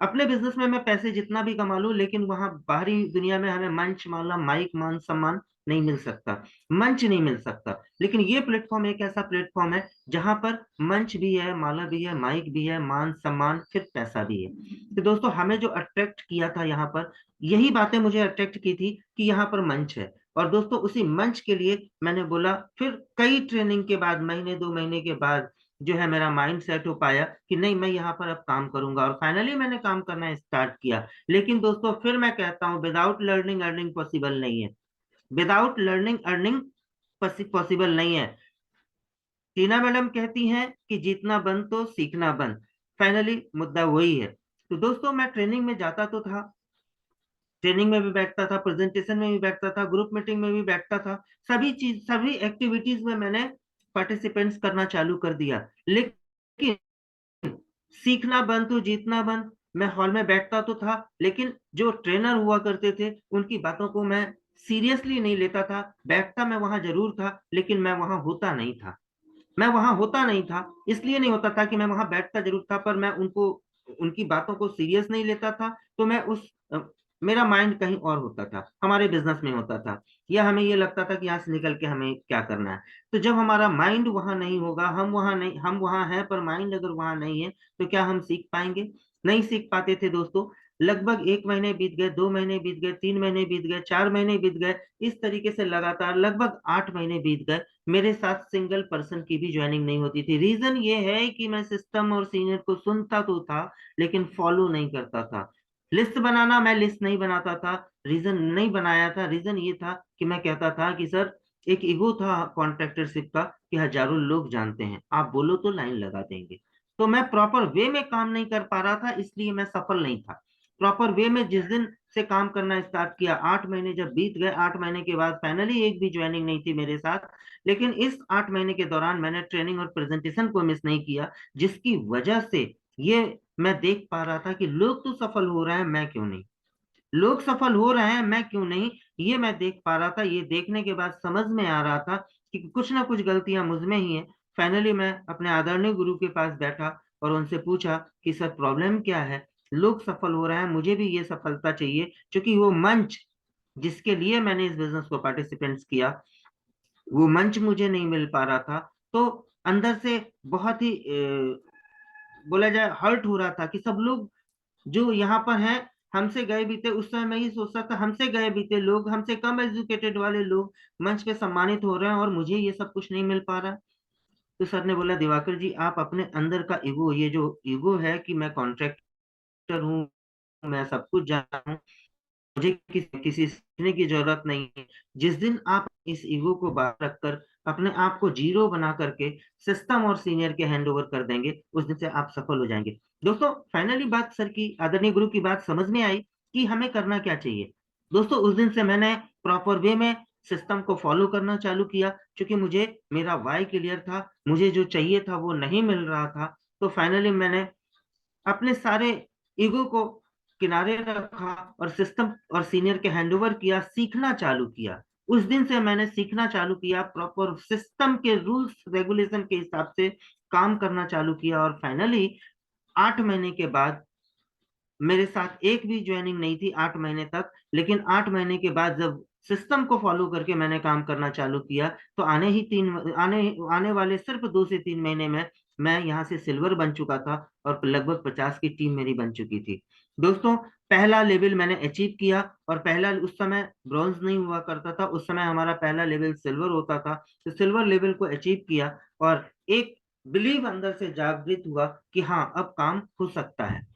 अपने बिजनेस में मैं पैसे जितना भी कमा लूं, लेकिन वहां बाहरी दुनिया में हमें मंच, माला, माइक, मान सम्मान नहीं मिल सकता, मंच नहीं मिल सकता। लेकिन ये प्लेटफॉर्म एक ऐसा प्लेटफॉर्म है जहां पर मंच भी है, माला भी है, माइक भी है, मान सम्मान, फिर पैसा भी है। तो दोस्तों हमें जो अट्रैक्ट किया था यहाँ पर, यही बातें मुझे अट्रैक्ट की थी कि यहाँ पर मंच है। और दोस्तों उसी मंच के लिए मैंने बोला, फिर कई ट्रेनिंग के बाद, महीने 2 महीने के बाद जो है मेरा माइंड सेट हो पाया कि नहीं मैं यहाँ पर अब काम करूंगा, और फाइनली मैंने काम करना स्टार्ट किया। लेकिन दोस्तों फिर मैं कहता हूँ, विदाउट लर्निंग अर्निंग पॉसिबल नहीं है। विदाउट लर्निंग अर्निंग पॉसिबल नहीं है। टीना मैडम कहती हैं कि जीतना बंद तो सीखना बंद। फाइनली मुद्दा वही है। तो दोस्तों मैं ट्रेनिंग में जाता तो था, ट्रेनिंग में भी बैठता था, प्रेजेंटेशन में भी बैठता था, ग्रुप मीटिंग में भी बैठता था, सभी चीज, सभी एक्टिविटीज में मैंने पार्टिसिपेंट्स करना चालू कर दिया। लेकिन सीखना बंद तो जीतना बंद। मैं हॉल में बैठता तो था, लेकिन जो ट्रेनर हुआ करते थे उनकी बातों को मैं सीरियसली नहीं लेता था। बैठता मैं वहां जरूर था, लेकिन मैं वहां होता नहीं था। मैं वहां होता नहीं था, इसलिए नहीं होता था कि मैं वहां बैठता जरूर था, पर मैं उनको, उनकी बातों को सीरियस नहीं लेता था। तो मैं मेरा माइंड कहीं और होता था, हमारे बिजनेस में होता था, या हमें ये लगता था कि यहाँ से निकल के हमें क्या करना है। तो जब हमारा माइंड वहां नहीं होगा, हम वहां नहीं, हम वहां हैं पर माइंड अगर वहां नहीं है, तो क्या हम सीख पाएंगे? नहीं सीख पाते थे दोस्तों। लगभग 1 महीने बीत गए, 2 महीने बीत गए, 3 महीने बीत गए, 4 महीने बीत गए, इस तरीके से लगातार लगभग 8 महीने बीत गए। मेरे साथ सिंगल पर्सन की भी ज्वाइनिंग नहीं होती थी। रीजन ये है कि मैं सिस्टम और सीनियर को सुनता तो था, लेकिन फॉलो नहीं करता था। लिस्ट बनाना, मैं लिस्ट नहीं बनाता था। रीजन नहीं बनाया था, रीजन ये था कि मैं कहता था कि सर, एक ईगो था कॉन्ट्रैक्टरशिप का कि हजारों लोग जानते हैं, आप बोलो तो लाइन लगा देंगे। तो मैं प्रॉपर वे में काम नहीं कर पा रहा था, इसलिए मैं सफल नहीं था। प्रॉपर वे में जिस दिन से काम करना स्टार्ट किया, 8 महीने जब बीत गए, 8 महीने के बाद फाइनली एक भी ज्वाइनिंग नहीं थी मेरे साथ। लेकिन इस 8 महीने के दौरान मैंने ट्रेनिंग और प्रेजेंटेशन को मिस नहीं किया, जिसकी वजह से ये मैं देख पा रहा था कि लोग तो सफल हो रहे हैं, मैं क्यों नहीं, लोग सफल हो रहे हैं, मैं क्यों नहीं। ये मैं देख पा रहा था। ये देखने के बाद समझ में आ रहा था कि कुछ ना कुछ गलतियां मुझ में ही है। फाइनली मैं अपने आदरणीय गुरु के पास बैठा और उनसे पूछा कि सर प्रॉब्लम क्या है, लोग सफल हो रहे हैं, मुझे भी ये सफलता चाहिए। क्योंकि वो मंच जिसके लिए मैंने इस बिजनेस को पार्टिसिपेंट्स किया, वो मंच मुझे नहीं मिल पा रहा था। तो अंदर से बहुत ही बोला जाए हर्ट हो रहा था कि सब लोग जो यहाँ पर हैं, हमसे गए बीते, उस समय मैं ये सोचता था हमसे गए बीते लोग, हमसे कम एजुकेटेड वाले लोग मंच पे सम्मानित हो रहे हैं और मुझे ये सब कुछ नहीं मिल पा रहा। तो सर ने बोला दिवाकर जी, आप अपने अंदर का ईगो, ये जो ईगो है कि मैं कॉन्ट्रैक्टर हूँ, मैं सब कुछ जानता हूँ, मुझे किसी सीखने की जरूरत नहीं है। जिस दिन आप इस ईगो को बाहर रखकर अपने आप को जीरो बना करके सिस्टम और सीनियर के हैंड ओवर कर देंगे, उस दिन से आप सफल हो जाएंगे। दोस्तों फाइनली बात सर की, आदरणीय गुरु की बात समझ में आई कि हमें करना क्या चाहिए। दोस्तों उस दिन से मैंने प्रॉपर वे में सिस्टम को फॉलो करना चालू किया, क्योंकि मुझे मेरा वाई क्लियर था, मुझे जो चाहिए था वो नहीं मिल रहा था। तो फाइनली मैंने अपने सारे ईगो को किनारे रखा और सिस्टम और सीनियर के हैंडओवर किया, सीखना चालू किया। उस दिन से मैंने सीखना चालू किया, प्रॉपर सिस्टम के रूल्स रेगुलेशन के हिसाब से काम करना चालू किया। और फाइनली 8 महीने के बाद, मेरे साथ एक भी ज्वाइनिंग नहीं थी 8 महीने तक, लेकिन 8 महीने के बाद जब सिस्टम को फॉलो करके मैंने काम करना चालू किया, तो आने वाले सिर्फ 2 से 3 महीने में मैं यहाँ से सिल्वर बन चुका था और लगभग 50 की टीम मेरी बन चुकी थी। दोस्तों, पहला लेवल मैंने अचीव किया, और पहला उस समय ब्रॉन्ज नहीं हुआ करता था, उस समय हमारा पहला लेवल सिल्वर होता था। तो सिल्वर लेवल को अचीव किया और एक बिलीव अंदर से जागृत हुआ कि हाँ, अब काम हो सकता है।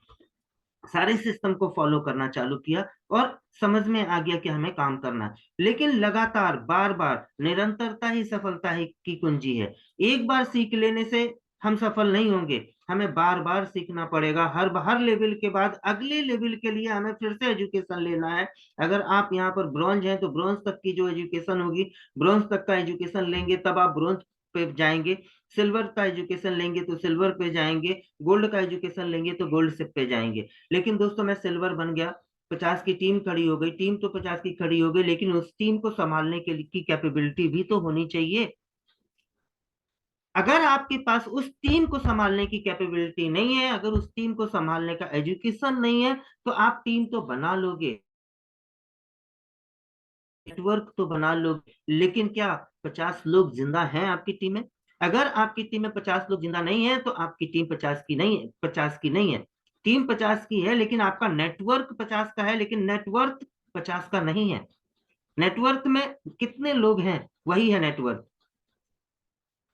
सारे सिस्टम को फॉलो करना चालू किया और समझ में आ गया कि हमें काम करना है। लेकिन लगातार बार बार निरंतरता ही सफलता ही की कुंजी है। एक बार सीख लेने से हम सफल नहीं होंगे, हमें बार बार सीखना पड़ेगा। हर लेवल के बाद अगले लेवल के लिए हमें फिर से एजुकेशन लेना है। अगर आप यहाँ पर ब्रॉन्ज हैं तो ब्रॉन्ज तक की जो एजुकेशन होगी, ब्रॉन्ज तक का एजुकेशन लेंगे तब आप ब्रॉन्ज पे जाएंगे। सिल्वर का एजुकेशन लेंगे तो सिल्वर पे जाएंगे, गोल्ड का एजुकेशन लेंगे तो गोल्ड शिप पे जाएंगे। लेकिन दोस्तों, मैं सिल्वर बन गया, 50 की टीम खड़ी हो गई, टीम तो 50 की खड़ी हो गई, लेकिन उस टीम को संभालने के लिए की कैपेबिलिटी भी तो होनी चाहिए। अगर आपके पास उस टीम को संभालने की कैपेबिलिटी नहीं है, अगर उस टीम को संभालने का एजुकेशन नहीं है, तो आप टीम तो बना लोगे, नेटवर्क तो बना लोगे, लेकिन क्या 50 लोग जिंदा हैं आपकी टीम में? अगर आपकी टीम में 50 लोग जिंदा नहीं है तो आपकी टीम 50 की नहीं है, 50 की नहीं है। टीम 50 की है, लेकिन आपका नेटवर्क 50 का है, लेकिन नेटवर्क 50 का नहीं है। नेटवर्क में कितने लोग हैं, वही है नेटवर्क।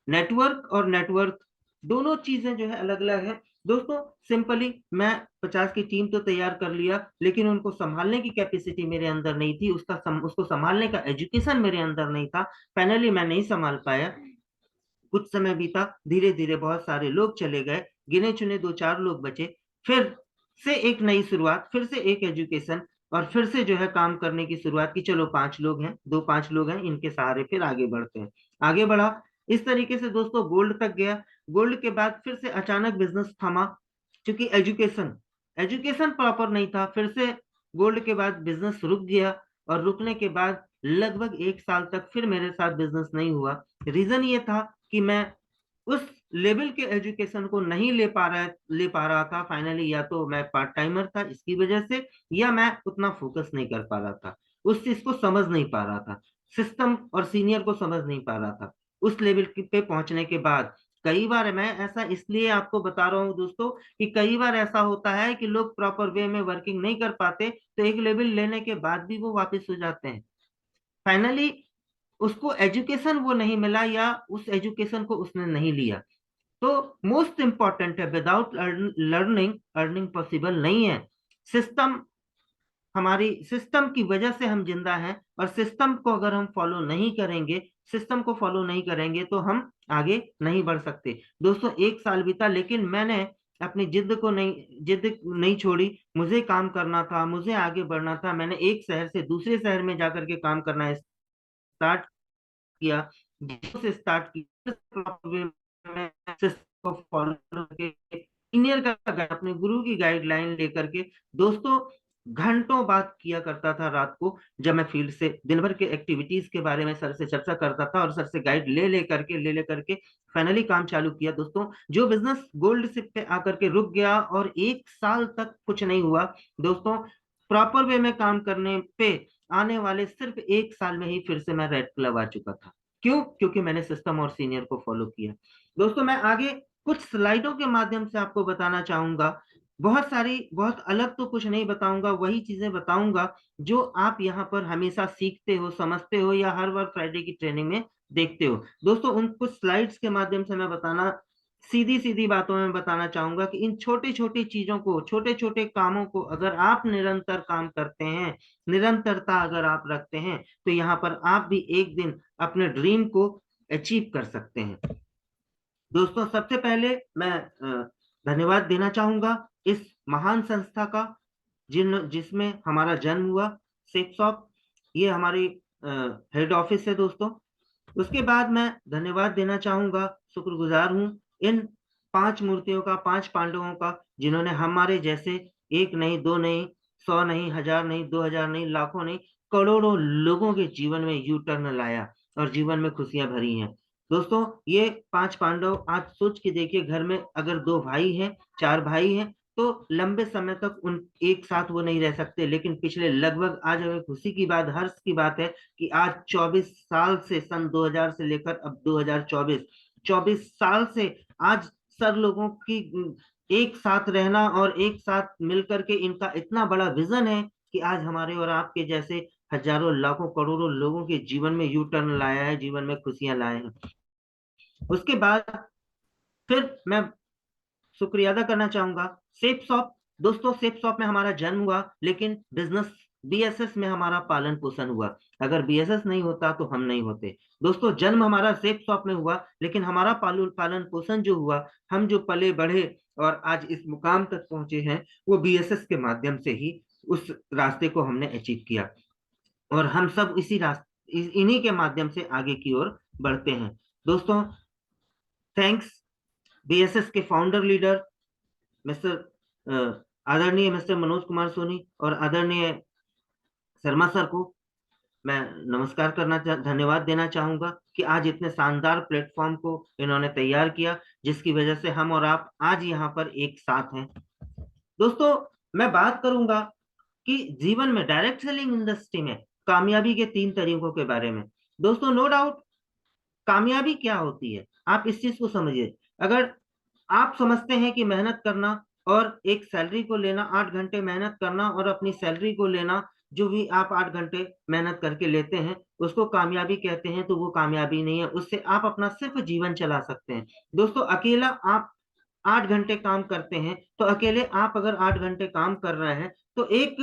नेटवर्क और नेटवर्क दोनों चीजें जो है अलग अलग है। दोस्तों, सिंपली मैं 50 की टीम तो तैयार कर लिया, लेकिन उनको संभालने की कैपेसिटी मेरे अंदर नहीं थी, उसको संभालने का एजुकेशन मेरे अंदर नहीं था। फाइनली मैं नहीं संभाल पाया। कुछ समय बीता, धीरे धीरे बहुत सारे लोग चले गए, गिने चुने 2-4 लोग बचे। फिर से एक नई शुरुआत, फिर से एक एजुकेशन, और फिर से जो है काम करने की शुरुआत की। चलो 5 लोग हैं, 2-5 लोग हैं, इनके सहारे फिर आगे बढ़ते हैं। आगे बढ़ा, इस तरीके से दोस्तों गोल्ड तक गया। गोल्ड के बाद फिर से अचानक बिजनेस थमा, क्योंकि एजुकेशन एजुकेशन प्रॉपर नहीं था। फिर से गोल्ड के बाद बिजनेस रुक गया, और रुकने के बाद लगभग 1 साल तक फिर मेरे साथ बिजनेस नहीं हुआ। रीजन ये था कि मैं उस लेवल के एजुकेशन को नहीं ले पा रहा था। फाइनली या तो मैं पार्ट टाइमर था इसकी वजह से, या मैं उतना फोकस नहीं कर पा रहा था, उस चीज को समझ नहीं पा रहा था, सिस्टम और सीनियर को समझ नहीं पा रहा था। उस लेवल पे पहुंचने के बाद कई बार, मैं ऐसा इसलिए आपको बता रहा हूँ दोस्तों, कि कई बार ऐसा होता है कि लोग प्रॉपर वे में वर्किंग नहीं कर पाते, तो एक लेवल लेने के बाद भी वो वापस हो जाते हैं। फाइनली उसको एजुकेशन वो नहीं मिला, या उस एजुकेशन को उसने नहीं लिया। तो मोस्ट इंपॉर्टेंट है, विदाउट लर्निंग अर्निंग पॉसिबल नहीं है। सिस्टम, हमारी सिस्टम की वजह से हम जिंदा हैं, और सिस्टम को अगर हम फॉलो नहीं करेंगे, सिस्टम को फॉलो नहीं करेंगे तो हम आगे नहीं बढ़ सकते। दोस्तों, 1 साल बीता, लेकिन मैंने अपनी जिद नहीं छोड़ी। मुझे काम करना था, मुझे आगे बढ़ना था। मैंने एक शहर से दूसरे शहर में जाकर के काम करना स्टार्ट किया, से स्टार्ट किया, को फॉलो करके, सीनियर का अपने गुरु की गाइडलाइन लेकर के। दोस्तों, घंटों बात किया करता था रात को, जब मैं फील्ड से दिन भर के एक्टिविटीज के बारे में सर से चर्चा करता था, और सर से गाइड ले लेकर के फाइनली काम चालू किया। दोस्तों, जो बिजनेस गोल्ड शिप पे आकर के रुक गया और 1 साल तक कुछ नहीं हुआ, दोस्तों प्रॉपर वे में काम करने पे आने वाले सिर्फ 1 साल में ही फिर से मैं रेड क्लब आ चुका था। क्यों? क्योंकि मैंने सिस्टम और सीनियर को फॉलो किया। दोस्तों, मैं आगे कुछ स्लाइडों के माध्यम से आपको बताना चाहूंगा। बहुत अलग तो कुछ नहीं बताऊंगा, वही चीजें बताऊंगा जो आप यहाँ पर हमेशा सीखते हो, समझते हो, या हर बार फ्राइडे की ट्रेनिंग में देखते हो। दोस्तों, उन कुछ स्लाइड्स के माध्यम से मैं बताना, सीधी सीधी बातों में बताना चाहूंगा कि इन छोटी छोटी चीजों को, छोटे छोटे कामों को अगर आप निरंतर काम करते हैं, निरंतरता अगर आप रखते हैं, तो यहाँ पर आप भी एक दिन अपने ड्रीम को अचीव कर सकते हैं। दोस्तों, सबसे पहले मैं धन्यवाद देना चाहूंगा इस महान संस्था का, जिसमें हमारा जन्म हुआ, सेफ शॉप। ये हमारी हेड ऑफिस है दोस्तों। उसके बाद मैं धन्यवाद देना चाहूंगा, शुक्रगुजार हूं इन 5 मूर्तियों का, 5 पांडवों का, जिन्होंने हमारे जैसे एक नहीं, दो नहीं, 100 नहीं, 1000 नहीं, 2000 नहीं, लाखों नहीं, करोड़ों लोगों के जीवन में यू टर्न लाया और जीवन में खुशियां भरी हैं। दोस्तों, ये 5 पांडव, आज सोच के देखिए, घर में अगर 2 भाई हैं, 4 भाई हैं, तो लंबे समय तक उन एक साथ वो नहीं रह सकते। लेकिन पिछले लगभग, आज हमें खुशी की बात, हर्ष की बात है कि आज 24 साल से, सन 2000 से लेकर अब 2024, 24 साल से आज सर लोगों की एक साथ रहना और एक साथ मिलकर के इनका इतना बड़ा विजन है कि आज हमारे और आपके जैसे हजारों लाखों करोड़ों लोगों के जीवन में यू टर्न लाया है, जीवन में खुशियां लाए हैं। उसके बाद फिर मैं शुक्रिया अदा करना चाहूंगा सेफ शॉप। दोस्तों, सेफ शॉप में हमारा जन्म हुआ, लेकिन बिजनेस बीएसएस में हमारा पालन पोषण हुआ। अगर बीएसएस नहीं होता तो हम नहीं होते। दोस्तों, जन्म हमारा सेफ शॉप में हुआ, लेकिन हमारा पालन पोषण जो हुआ, हम जो पले बढ़े और आज इस मुकाम तक पहुंचे हैं, वो बीएसएस के माध्यम से ही उस रास्ते को हमने अचीव किया। और हम सब इसी रास्ते इन्हीं के माध्यम से आगे की ओर बढ़ते हैं। दोस्तों, थैंक्स बीएसएस के फाउंडर लीडर मिस्टर आदरणीय मिस्टर मनोज कुमार सोनी और आदरणीय शर्मा सर को मैं नमस्कार करना धन्यवाद देना चाहूंगा कि आज इतने शानदार प्लेटफॉर्म को इन्होंने तैयार किया, जिसकी वजह से हम और आप आज यहाँ पर एक साथ हैं। दोस्तों, मैं बात करूंगा कि जीवन में डायरेक्ट सेलिंग इंडस्ट्री में कामयाबी के 3 तरीकों के बारे में। दोस्तों, नो डाउट कामयाबी क्या होती है, आप इस चीज को समझिए। अगर आप समझते हैं कि मेहनत करना और एक सैलरी को लेना, 8 घंटे मेहनत करना और अपनी सैलरी को लेना, जो भी आप 8 घंटे मेहनत करके लेते हैं, उसको कामयाबी कहते हैं, तो वो कामयाबी नहीं है। उससे आप अपना सिर्फ जीवन चला सकते हैं। दोस्तों, अकेला आप 8 घंटे काम करते हैं, तो अकेले आप अगर 8 घंटे काम कर रहे हैं तो एक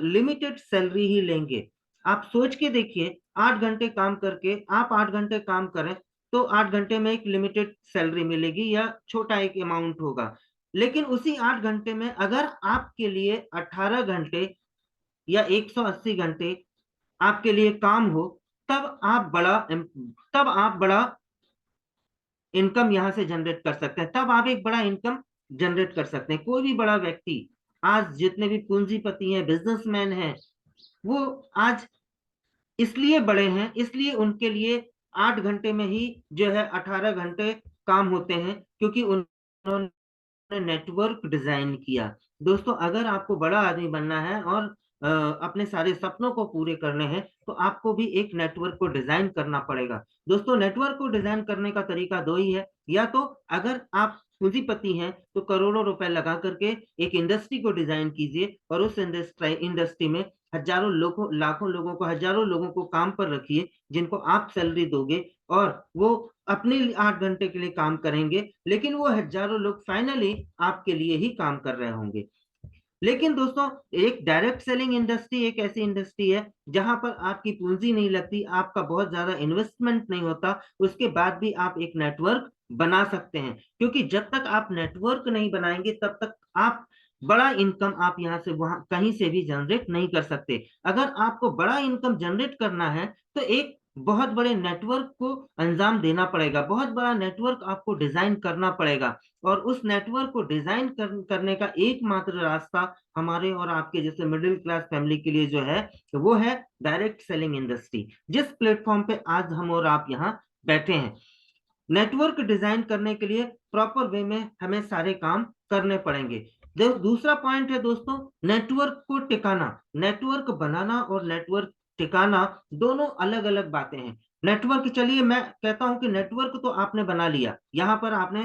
लिमिटेड सैलरी ही लेंगे। आप सोच के देखिए, 8 घंटे काम करके आप 8 घंटे काम करें तो 8 घंटे में एक लिमिटेड सैलरी मिलेगी या छोटा एक अमाउंट होगा। लेकिन उसी 8 घंटे में अगर आपके लिए 18 घंटे या 180 घंटे आपके लिए काम हो, तब आप बड़ा इनकम यहां से जनरेट कर सकते हैं। तब आप एक बड़ा इनकम जनरेट कर सकते हैं। कोई भी बड़ा व्यक्ति, आज जितने भी पूंजीपति हैं, बिजनेसमैन हैं, वो आज इसलिए बड़े हैं, इसलिए उनके लिए 8 घंटे में ही जो है 18 घंटे काम होते हैं, क्योंकि उन्होंने नेटवर्क डिजाइन किया। दोस्तों, अगर आपको बड़ा आदमी बनना है और अपने सारे सपनों को पूरे करने हैं, तो आपको भी एक नेटवर्क को डिजाइन करना पड़ेगा। दोस्तों, नेटवर्क को डिजाइन करने का तरीका 2 ही है। या तो अगर आप पूंजीपति हैं तो करोड़ों रुपए लगा करके एक इंडस्ट्री को डिजाइन कीजिए और उस इंडस्ट्री में हजारों लोगों, लाखों लोगों को, हजारों लोगों को काम पर रखिए, जिनको आप सैलरी दोगे और वो अपने 8 घंटे के लिए काम करेंगे, लेकिन वो हजारों लोग फाइनली आपके लिए ही काम कर रहे होंगे। लेकिन दोस्तों, एक डायरेक्ट सेलिंग इंडस्ट्री एक ऐसी इंडस्ट्री है जहां पर आपकी पूंजी नहीं लगती, आपका बहुत ज्यादा इन्वेस्टमेंट नहीं होता, उसके बाद भी आप एक नेटवर्क बना सकते हैं। क्योंकि जब तक आप नेटवर्क नहीं बनाएंगे, तब तक आप बड़ा इनकम आप यहां से वहां कहीं से भी जनरेट नहीं कर सकते। अगर आपको बड़ा इनकम जनरेट करना है तो एक बहुत बड़े नेटवर्क को अंजाम देना पड़ेगा, बहुत बड़ा नेटवर्क आपको डिजाइन करना पड़ेगा। और उस नेटवर्क को डिजाइन करने का एकमात्र रास्ता हमारे और आपके जैसे मिडिल क्लास फैमिली के लिए जो है, वो है डायरेक्ट सेलिंग इंडस्ट्री, जिस प्लेटफॉर्म पे आज हम और आप यहाँ बैठे हैं। नेटवर्क डिजाइन करने के लिए प्रॉपर वे में हमें सारे काम करने पड़ेंगे। दूसरा पॉइंट है दोस्तों, नेटवर्क को टिकाना। नेटवर्क बनाना और नेटवर्क टिकाना दोनों अलग अलग बातें हैं। नेटवर्क, चलिए मैं कहता हूं कि नेटवर्क तो आपने बना लिया, यहां पर आपने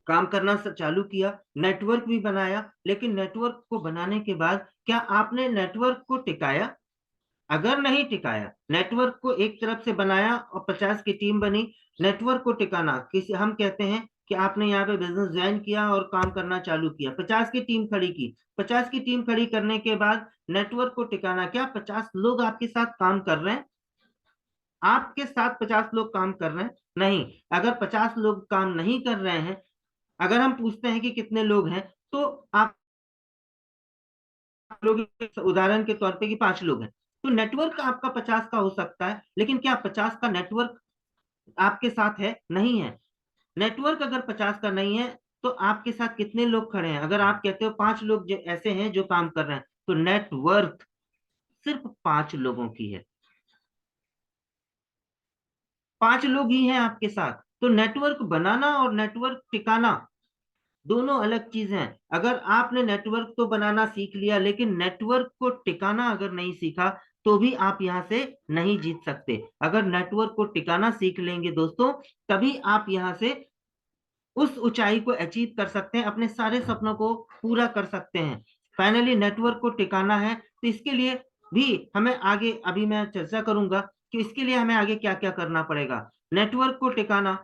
काम करना चालू किया, नेटवर्क भी बनाया, लेकिन नेटवर्क को बनाने के बाद क्या आपने नेटवर्क को टिकाया? अगर नहीं टिकाया, नेटवर्क को एक तरफ से बनाया और 50 की टीम बनी, नेटवर्क को टिकाना, किसी हम कहते हैं कि आपने यहाँ पे बिजनेस ज्वाइन किया और काम करना चालू किया, 50 की टीम खड़ी की, 50 की टीम खड़ी करने के बाद नेटवर्क को टिकाना, क्या 50 लोग आपके साथ काम कर रहे हैं? आपके साथ 50 लोग काम कर रहे हैं? नहीं। अगर 50 लोग काम नहीं कर रहे हैं, अगर हम पूछते हैं कि कितने लोग हैं, तो आप लोग, उदाहरण के तौर पे कि 5 लोग हैं, तो नेटवर्क आपका 50 का हो सकता है, लेकिन क्या 50 का नेटवर्क आपके साथ है? नहीं है। नेटवर्क अगर 50 का नहीं है, तो आपके साथ कितने लोग खड़े हैं? अगर आप कहते हो 5 लोग जो ऐसे हैं जो काम कर रहे हैं, तो नेटवर्क सिर्फ 5 लोगों की है, 5 लोग ही हैं आपके साथ। तो नेटवर्क बनाना और नेटवर्क टिकाना दोनों अलग चीज हैं। अगर आपने नेटवर्क तो बनाना सीख लिया, लेकिन नेटवर्क को टिकाना अगर नहीं सीखा, तो भी आप यहां से नहीं जीत सकते। अगर नेटवर्क को टिकाना सीख लेंगे दोस्तों, तभी आप यहां से उस ऊंचाई को अचीव कर सकते हैं, अपने सारे सपनों को पूरा कर सकते हैं। फाइनली नेटवर्क को टिकाना है, तो इसके लिए भी हमें आगे, अभी मैं चर्चा करूंगा कि इसके लिए हमें आगे क्या क्या करना पड़ेगा। नेटवर्क को टिकाना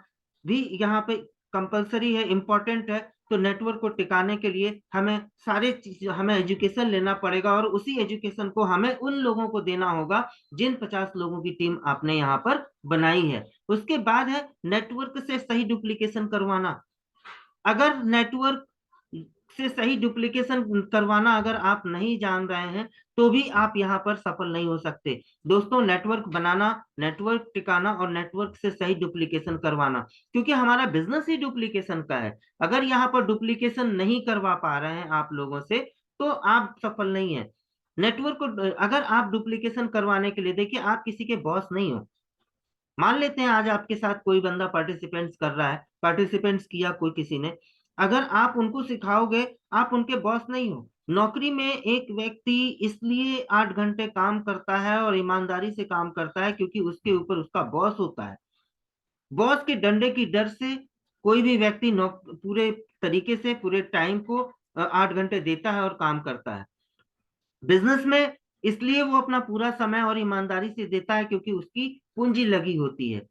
भी यहाँ पे कंपलसरी है, इंपॉर्टेंट है। तो नेटवर्क को टिकाने के लिए हमें सारे चीज, हमें एजुकेशन लेना पड़ेगा, और उसी एजुकेशन को हमें उन लोगों को देना होगा जिन 50 लोगों की टीम आपने यहाँ पर बनाई है। उसके बाद है नेटवर्क से सही डुप्लीकेशन करवाना। अगर नेटवर्क से सही डुप्लीकेशन करवाना अगर आप नहीं जान रहे हैं, तो भी आप यहाँ पर सफल नहीं हो सकते। दोस्तों, नेटवर्क बनाना, नेटवर्क टिकाना और नेटवर्क से सही डुप्लीकेशन करवाना, क्योंकि हमारा बिजनेस ही डुप्लीकेशन का है। अगर यहाँ पर डुप्लीकेशन नहीं करवा पा रहे हैं आप लोगों से, तो आप सफल नहीं है। नेटवर्क को अगर आप डुप्लीकेशन करवाने के लिए, देखिए आप किसी के बॉस नहीं हो। मान लेते हैं आज आपके साथ कोई बंदा पार्टिसिपेंट्स कर रहा है, पार्टिसिपेंट्स किया कोई किसी ने, अगर आप उनको सिखाओगे, आप उनके बॉस नहीं हो। नौकरी में एक व्यक्ति इसलिए 8 घंटे काम करता है और ईमानदारी से काम करता है क्योंकि उसके ऊपर उसका बॉस होता है। बॉस के डंडे की डर से कोई भी व्यक्ति पूरे तरीके से पूरे टाइम को 8 घंटे देता है और काम करता है। बिजनेस में इसलिए वो अपना पूरा समय और ईमानदारी से देता है क्योंकि उसकी पूंजी लगी होती है।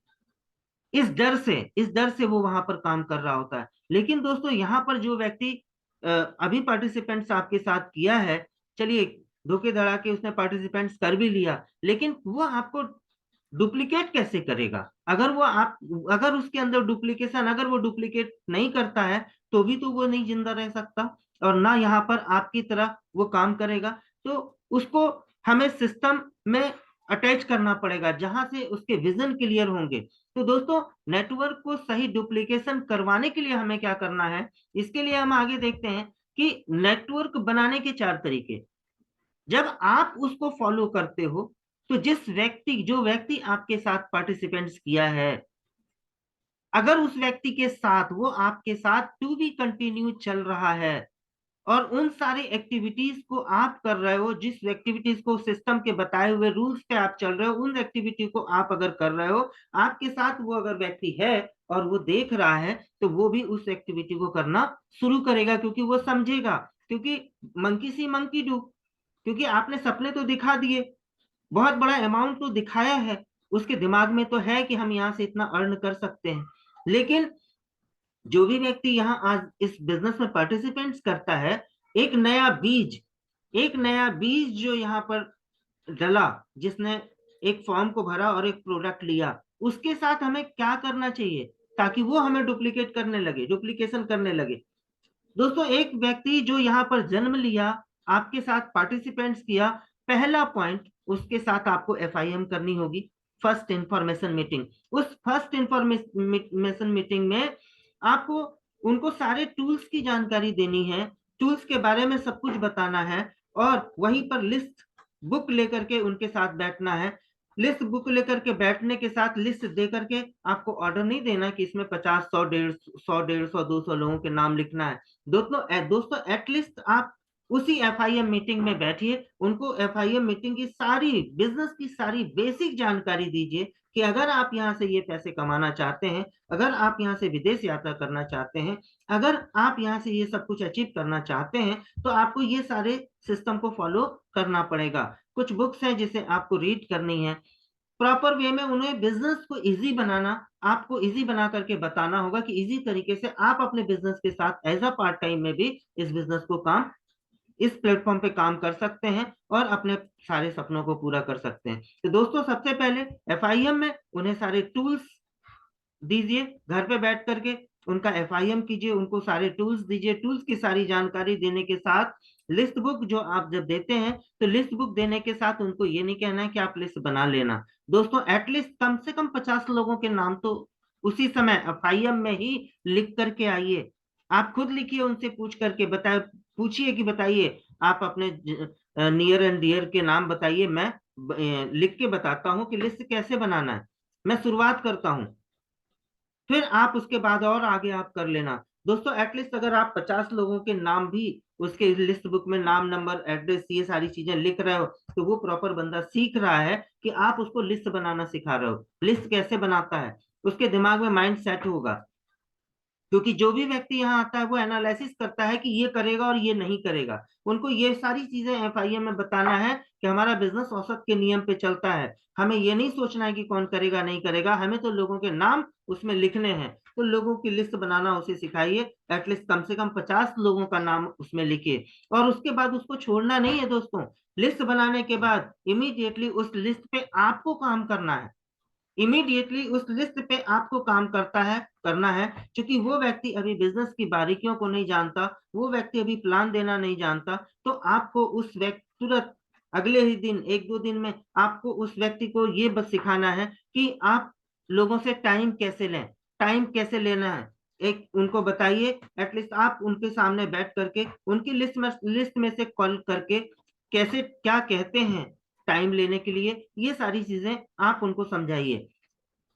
इस डर से वो वहां पर काम कर रहा होता है। लेकिन दोस्तों, यहाँ पर जो व्यक्ति अभी पार्टिसिपेंट्स आपके साथ किया है, चलिए धोखे धड़ा के उसने पार्टिसिपेंट्स कर भी लिया, लेकिन वो आपको डुप्लीकेट कैसे करेगा? अगर उसके अंदर डुप्लीकेशन, अगर वो डुप्लीकेट नहीं करता है, तो भी तो वो नहीं जिंदा रह सकता, और ना यहाँ पर आपकी तरह वो काम करेगा। तो उसको हमें सिस्टम में अटैच करना पड़ेगा जहां से उसके विजन क्लियर होंगे। तो दोस्तों, नेटवर्क को सही डुप्लीकेशन करवाने के लिए हमें क्या करना है, इसके लिए हम आगे देखते हैं कि नेटवर्क बनाने के 4 तरीके। जब आप उसको फॉलो करते हो, तो जो व्यक्ति आपके साथ पार्टिसिपेंट्स किया है, अगर उस व्यक्ति के साथ वो आपके साथ टू बी कंटिन्यू चल रहा है, और उन सारी एक्टिविटीज को आप कर रहे हो, जिस एक्टिविटीज को सिस्टम के बताए हुए रूल्स पे आप चल रहे हो, उन एक्टिविटी को आप अगर कर रहे हो, आपके साथ वो अगर व्यक्ति है और वो देख रहा है, तो वो भी उस एक्टिविटी को करना शुरू करेगा, क्योंकि वो समझेगा, क्योंकि मंकी सी मंकी डू, क्योंकि आपने सपने तो दिखा दिए, बहुत बड़ा अमाउंट तो दिखाया है, उसके दिमाग में तो है कि हम यहाँ से इतना अर्न कर सकते हैं। लेकिन जो भी व्यक्ति यहाँ आज इस बिजनेस में पार्टिसिपेंट्स करता है, एक नया बीज एक नया बीज जो यहाँ पर डला, जिसने एक फॉर्म को भरा और एक प्रोडक्ट लिया, उसके साथ हमें क्या करना चाहिए ताकि वो हमें डुप्लीकेशन करने लगे। दोस्तों, एक व्यक्ति जो यहाँ पर जन्म लिया, आपके साथ पार्टिसिपेंट्स किया, पहला पॉइंट, उसके साथ आपको एफआईएम करनी होगी, फर्स्ट इंफॉर्मेशन मीटिंग। उस फर्स्ट इंफॉर्मेशन मीटिंग में आपको उनको सारे टूल्स की जानकारी देनी है, टूल्स के बारे में सब कुछ बताना है, और वहीं पर लिस्ट बुक लेकर के उनके साथ बैठना है। लिस्ट बुक लेकर के बैठने के साथ लिस्ट दे करके आपको ऑर्डर नहीं देना कि इसमें 50, 100, 150, 200 लोगों के नाम लिखना है। दोस्तों एटलीस्ट आप उसी एफआईएम मीटिंग में बैठिए, उनको एफआईएम मीटिंग की सारी, बिजनेस की सारी बेसिक जानकारी दीजिए कि अगर आप यहाँ से ये पैसे कमाना चाहते हैं, अगर आप यहाँ से विदेश यात्रा करना चाहते हैं, अगर आप यहाँ से ये सब कुछ अचीव करना चाहते हैं, तो आपको ये सारे सिस्टम को फॉलो करना पड़ेगा। कुछ बुक्स हैं जिसे आपको रीड करनी है, प्रॉपर वे में उन्हें बिजनेस को इजी बनाना, आपको इजी बना करके बताना होगा कि इजी तरीके से आप अपने बिजनेस के साथ एज अ पार्ट टाइम में भी इस बिजनेस को इस प्लेटफॉर्म पे काम कर सकते हैं और अपने सारे सपनों को पूरा कर सकते हैं। तो दोस्तों, सबसे पहले एफआईएम में उन्हें सारे टूल्स दीजिए, घर पे बैठ करके उनका एफआईएम कीजिए, उनको सारे टूल्स दीजिए। टूल्स की सारी जानकारी देने के साथ लिस्ट बुक जो आप जब देते हैं, तो लिस्ट बुक देने के साथ उनको ये नहीं कहना है कि आप लिस्ट बना लेना। दोस्तों, एटलीस्ट कम से कम 50 लोगों के नाम तो उसी समय एफआईएम में ही लिख करके आइए। आप खुद लिखिए, उनसे पूछ करके बताए, पूछिए कि बताइए आप अपने नियर एंड डियर के नाम बताइए, मैं लिख के बताता हूँ कि लिस्ट कैसे बनाना है। मैं शुरुआत करता हूँ, फिर आप उसके बाद और आगे आप कर लेना। दोस्तों, एटलीस्ट अगर आप 50 लोगों के नाम भी उसके लिस्ट बुक में नाम, नंबर, एड्रेस, ये सारी चीजें लिख रहे हो, तो वो प्रॉपर बंदा सीख रहा है कि आप उसको लिस्ट बनाना सिखा रहे हो। लिस्ट कैसे बनाता है, उसके दिमाग में माइंड सेट होगा। क्योंकि जो भी व्यक्ति यहाँ आता है वो एनालिसिस करता है कि ये करेगा और ये नहीं करेगा। उनको ये सारी चीजें एफआईएम में बताना है कि हमारा बिजनेस औसत के नियम पे चलता है। हमें ये नहीं सोचना है कि कौन करेगा नहीं करेगा, हमें तो लोगों के नाम उसमें लिखने हैं। तो लोगों की लिस्ट बनाना उसे सिखाइए, एटलीस्ट कम से कम 50 लोगों का नाम उसमें लिखिए। और उसके बाद उसको छोड़ना नहीं है दोस्तों। लिस्ट बनाने के बाद इमीडिएटली उस लिस्ट पे आपको काम करना है। इमीडिएटली उस लिस्ट पे आपको काम करना है। क्योंकि वो व्यक्ति अभी बिजनेस की बारीकियों को नहीं जानता, वो व्यक्ति अभी प्लान देना नहीं जानता, तो आपको उस व्यक्ति तुरंत अगले ही दिन 1-2 दिन में आपको उस व्यक्ति को ये बस सिखाना है कि आप लोगों से टाइम कैसे लें, टाइम कैसे लेना है। एक उनको बताइए, एटलीस्ट आप उनके सामने बैठ करके उनकी लिस्ट में से कॉल करके कैसे क्या कहते हैं टाइम लेने के लिए, ये सारी चीजें आप उनको समझाइए।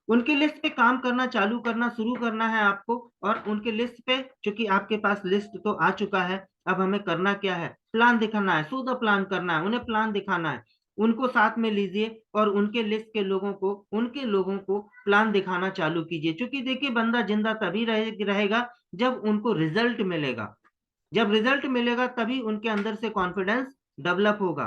उनके लिस्ट पे काम करना चालू करना शुरू करना है आपको। और उनके लिस्ट पे, चूंकि आपके पास लिस्ट तो आ चुका है, अब हमें करना क्या है, प्लान दिखाना है, सो द प्लान करना है, उन्हें प्लान दिखाना है। उनको साथ में लीजिए और उनके लिस्ट के उनके लोगों को प्लान दिखाना चालू कीजिए। क्योंकि देखिए, बंदा जिंदा तभी रहेगा जब उनको रिजल्ट मिलेगा। जब रिजल्ट मिलेगा तभी उनके अंदर से कॉन्फिडेंस डेवलप होगा।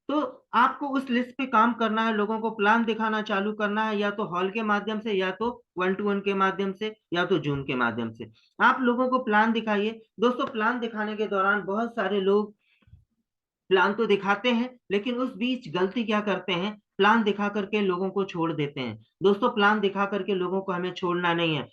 तो आपको उस लिस्ट पे काम करना है, लोगों को प्लान दिखाना चालू करना है, या तो हॉल के माध्यम से, या तो 1-to-1 के माध्यम से, या तो जूम के माध्यम से। आप लोगों को प्लान दिखाइए। दोस्तों, प्लान दिखाने के दौरान बहुत सारे लोग प्लान तो दिखाते हैं, लेकिन उस बीच गलती क्या करते हैं, प्लान दिखा करके लोगों को छोड़ देते हैं। दोस्तों, प्लान दिखा करके लोगों को हमें छोड़ना नहीं है।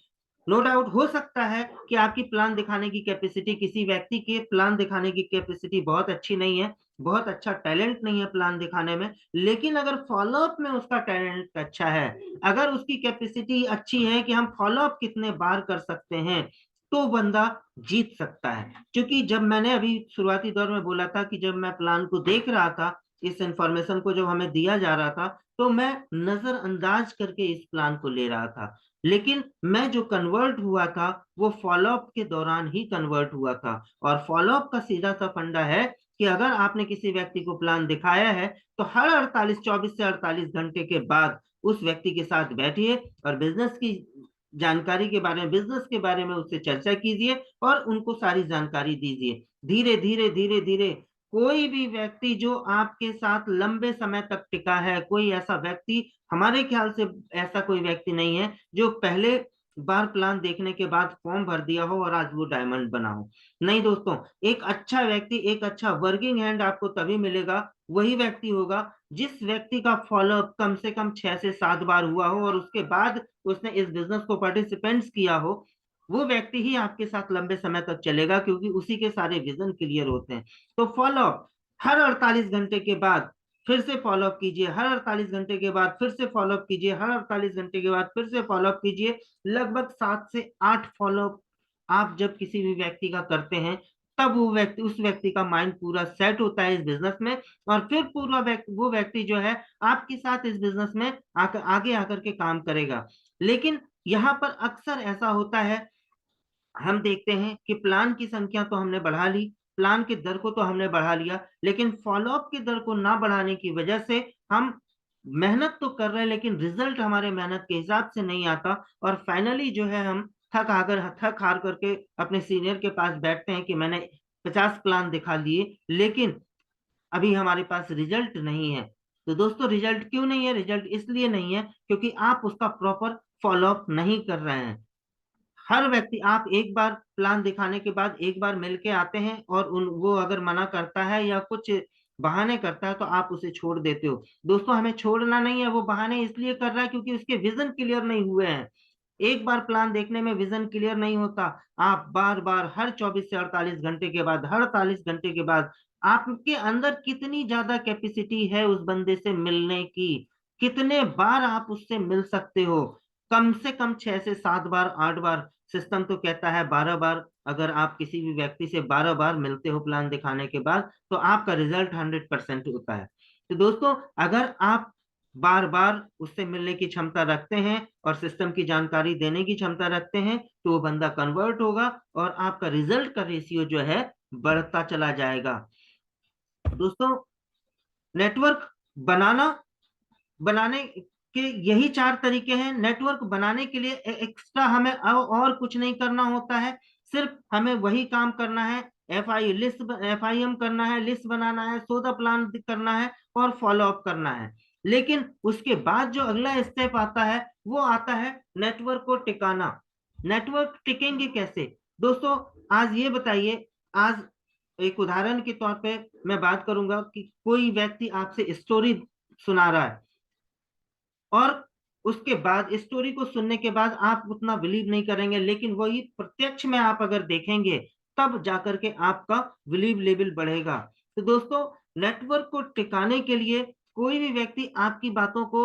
नो डाउट हो सकता है कि आपकी प्लान दिखाने की कैपेसिटी, किसी व्यक्ति की प्लान दिखाने की कैपेसिटी बहुत अच्छी नहीं है, बहुत अच्छा टैलेंट नहीं है प्लान दिखाने में। लेकिन अगर फॉलोअप में उसका टैलेंट अच्छा है, अगर उसकी कैपेसिटी अच्छी है कि हम फॉलोअप कितने बार कर सकते हैं, तो बंदा जीत सकता है। क्योंकि जब मैंने अभी शुरुआती दौर में बोला था कि जब मैं प्लान को देख रहा था, इस इंफॉर्मेशन को जब हमें दिया जा रहा था, तो मैं नजरअंदाज करके इस प्लान को ले रहा था। लेकिन मैं जो कन्वर्ट हुआ था वो फॉलोअप के दौरान ही कन्वर्ट हुआ था। और फॉलोअप का सीधा सा फंडा है कि अगर आपने किसी व्यक्ति को प्लान दिखाया है, तो हर 24 से 48 घंटे के बाद उस व्यक्ति के साथ बैठिए और बिजनेस की जानकारी के बारे में, बिजनेस के बारे में उससे चर्चा कीजिए और उनको सारी जानकारी दीजिए। धीरे धीरे धीरे धीरे कोई भी व्यक्ति जो आपके साथ लंबे समय तक टिका है, कोई ऐसा व्यक्ति, हमारे ख्याल से ऐसा कोई व्यक्ति नहीं है जो पहले बार प्लान देखने के बाद फॉर्म भर दिया हो और आज वो डायमंड बना हो। नहीं दोस्तों, एक अच्छा व्यक्ति, एक अच्छा वर्किंग हैंड आपको तभी मिलेगा, वही व्यक्ति होगा जिस व्यक्ति का फॉलोअप कम से कम 6 से 7 बार हुआ हो और उसके बाद उसने इस बिजनेस को पार्टिसिपेंट्स किया हो। वो व्यक्ति ही आपके साथ लंबे समय तक चलेगा, क्योंकि उसी के सारे विजन क्लियर होते हैं। तो फॉलोअप हर 48 घंटे के बाद फिर से फॉलोअप कीजिए, हर 48 घंटे के बाद फिर से फॉलोअप कीजिए, हर 48 घंटे के बाद फिर से फॉलोअप कीजिए। लगभग 7 से 8 फॉलोअप आप जब किसी भी व्यक्ति का करते हैं, तब उस व्यक्ति का माइंड पूरा सेट होता है इस बिजनेस में। और फिर वो व्यक्ति जो है आपके साथ इस बिजनेस में आगे आकर के काम करेगा। लेकिन यहाँ पर अक्सर ऐसा होता है, हम देखते हैं कि प्लान की संख्या तो हमने बढ़ा ली, प्लान के दर को तो हमने बढ़ा लिया, लेकिन फॉलोअप की दर को ना बढ़ाने की वजह से हम मेहनत तो कर रहे हैं, लेकिन रिजल्ट हमारे मेहनत के हिसाब से नहीं आता। और फाइनली जो है हम थक हार करके अपने सीनियर के पास बैठते हैं कि मैंने 50 प्लान दिखा लिए, लेकिन अभी हमारे पास रिजल्ट नहीं है। तो दोस्तों, रिजल्ट क्यों नहीं है? रिजल्ट इसलिए नहीं है क्योंकि आप उसका प्रॉपर फॉलोअप नहीं कर रहे हैं। हर व्यक्ति, आप एक बार प्लान दिखाने के बाद एक बार मिल के आते हैं और वो अगर मना करता है या कुछ बहाने करता है तो आप उसे छोड़ देते हो। दोस्तों, हमें छोड़ना नहीं है, वो बहाने इसलिए कर रहा है क्योंकि उसके विजन क्लियर नहीं हुए हैं। एक बार प्लान देखने में विजन क्लियर नहीं होता। आप बार बार हर 24 से 48 घंटे के बाद, हर 48 घंटे के बाद आपके अंदर कितनी ज्यादा कैपेसिटी है उस बंदे से मिलने की, कितने बार आप उससे मिल सकते हो? कम से कम 6 से 7 बार, 8 बार। सिस्टम तो कहता है 12 बार। अगर आप किसी भी व्यक्ति से 12 बार मिलते हो प्लान दिखाने के बाद, तो आपका रिजल्ट 100% होता है। तो दोस्तों, अगर आप बार बार उससे मिलने की क्षमता रखते हैं और सिस्टम की जानकारी देने की क्षमता रखते हैं, तो वो बंदा कन्वर्ट होगा और आपका रिजल्ट का रेशियो जो है बढ़ता चला जाएगा। दोस्तों, नेटवर्क बनाना बनाने कि यही 4 तरीके हैं नेटवर्क बनाने के लिए। एक्स्ट्रा हमें और कुछ नहीं करना होता है, सिर्फ हमें वही काम करना है। FIM करना है, लिस्ट बनाना है, सौदा प्लान करना है और फॉलो अप करना है। लेकिन उसके बाद जो अगला स्टेप आता है वो आता है नेटवर्क को टिकाना। नेटवर्क टिकेंगे कैसे दोस्तों? आज ये बताइए, आज एक उदाहरण के तौर पे मैं बात करूंगा कि कोई व्यक्ति आपसे स्टोरी सुना रहा है और उसके बाद स्टोरी को सुनने के बाद आप उतना बिलीव नहीं करेंगे, लेकिन वही प्रत्यक्ष में आप अगर देखेंगे तब जाकर के आपका बिलीव लेवल बढ़ेगा। तो दोस्तों, नेटवर्क को टिकाने के लिए कोई भी व्यक्ति आपकी बातों को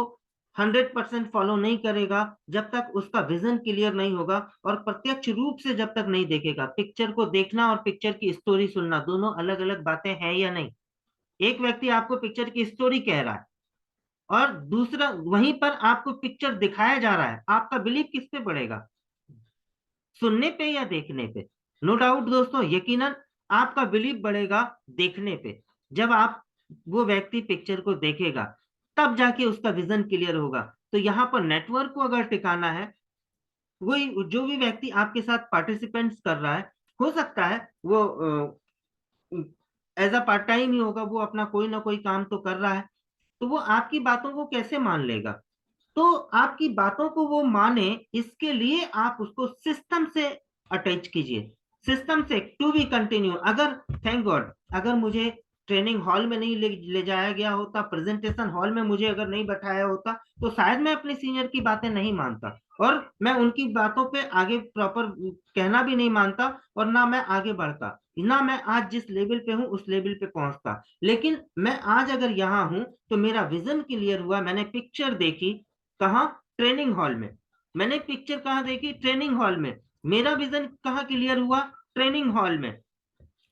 100% फॉलो नहीं करेगा जब तक उसका विजन क्लियर नहीं होगा और प्रत्यक्ष रूप से जब तक नहीं देखेगा। पिक्चर को देखना और पिक्चर की स्टोरी सुनना दोनों अलग अलग बातें हैं या नहीं? एक व्यक्ति आपको पिक्चर की स्टोरी कह रहा है और दूसरा वहीं पर आपको पिक्चर दिखाया जा रहा है, आपका बिलीव किस पे बढ़ेगा, सुनने पे या देखने पे? नो डाउट दोस्तों, यकीनन आपका बिलीव बढ़ेगा देखने पे। जब आप वो व्यक्ति पिक्चर को देखेगा तब जाके उसका विजन क्लियर होगा। तो यहाँ पर नेटवर्क को अगर टिकाना है, वही जो भी व्यक्ति आपके साथ पार्टिसिपेंट्स कर रहा है, हो सकता है वो एज अ पार्ट टाइम ही होगा, वो अपना कोई ना कोई काम तो कर रहा है, तो वो आपकी बातों को कैसे मान लेगा? तो आपकी बातों को वो माने, इसके लिए आप उसको सिस्टम से अटैच कीजिए। सिस्टम से टू बी कंटिन्यू। अगर थैंक गॉड अगर मुझे ट्रेनिंग हॉल में नहीं ले जाया गया होता, प्रेजेंटेशन हॉल में मुझे अगर नहीं बैठाया होता, तो शायद मैं अपने सीनियर की बातें नहीं मानता और मैं उनकी बातों पे आगे प्रॉपर कहना भी नहीं मानता और ना मैं आगे बढ़ता, ना मैं आज जिस लेवल पे हूं उस लेवल पे पहुंचता। लेकिन मैं आज अगर यहाँ हूं तो मेरा विजन क्लियर हुआ। मैंने पिक्चर देखी कहाँ? ट्रेनिंग हॉल में। मैंने पिक्चर कहाँ देखी? ट्रेनिंग हॉल में। मेरा विजन कहाँ क्लियर हुआ? ट्रेनिंग हॉल में।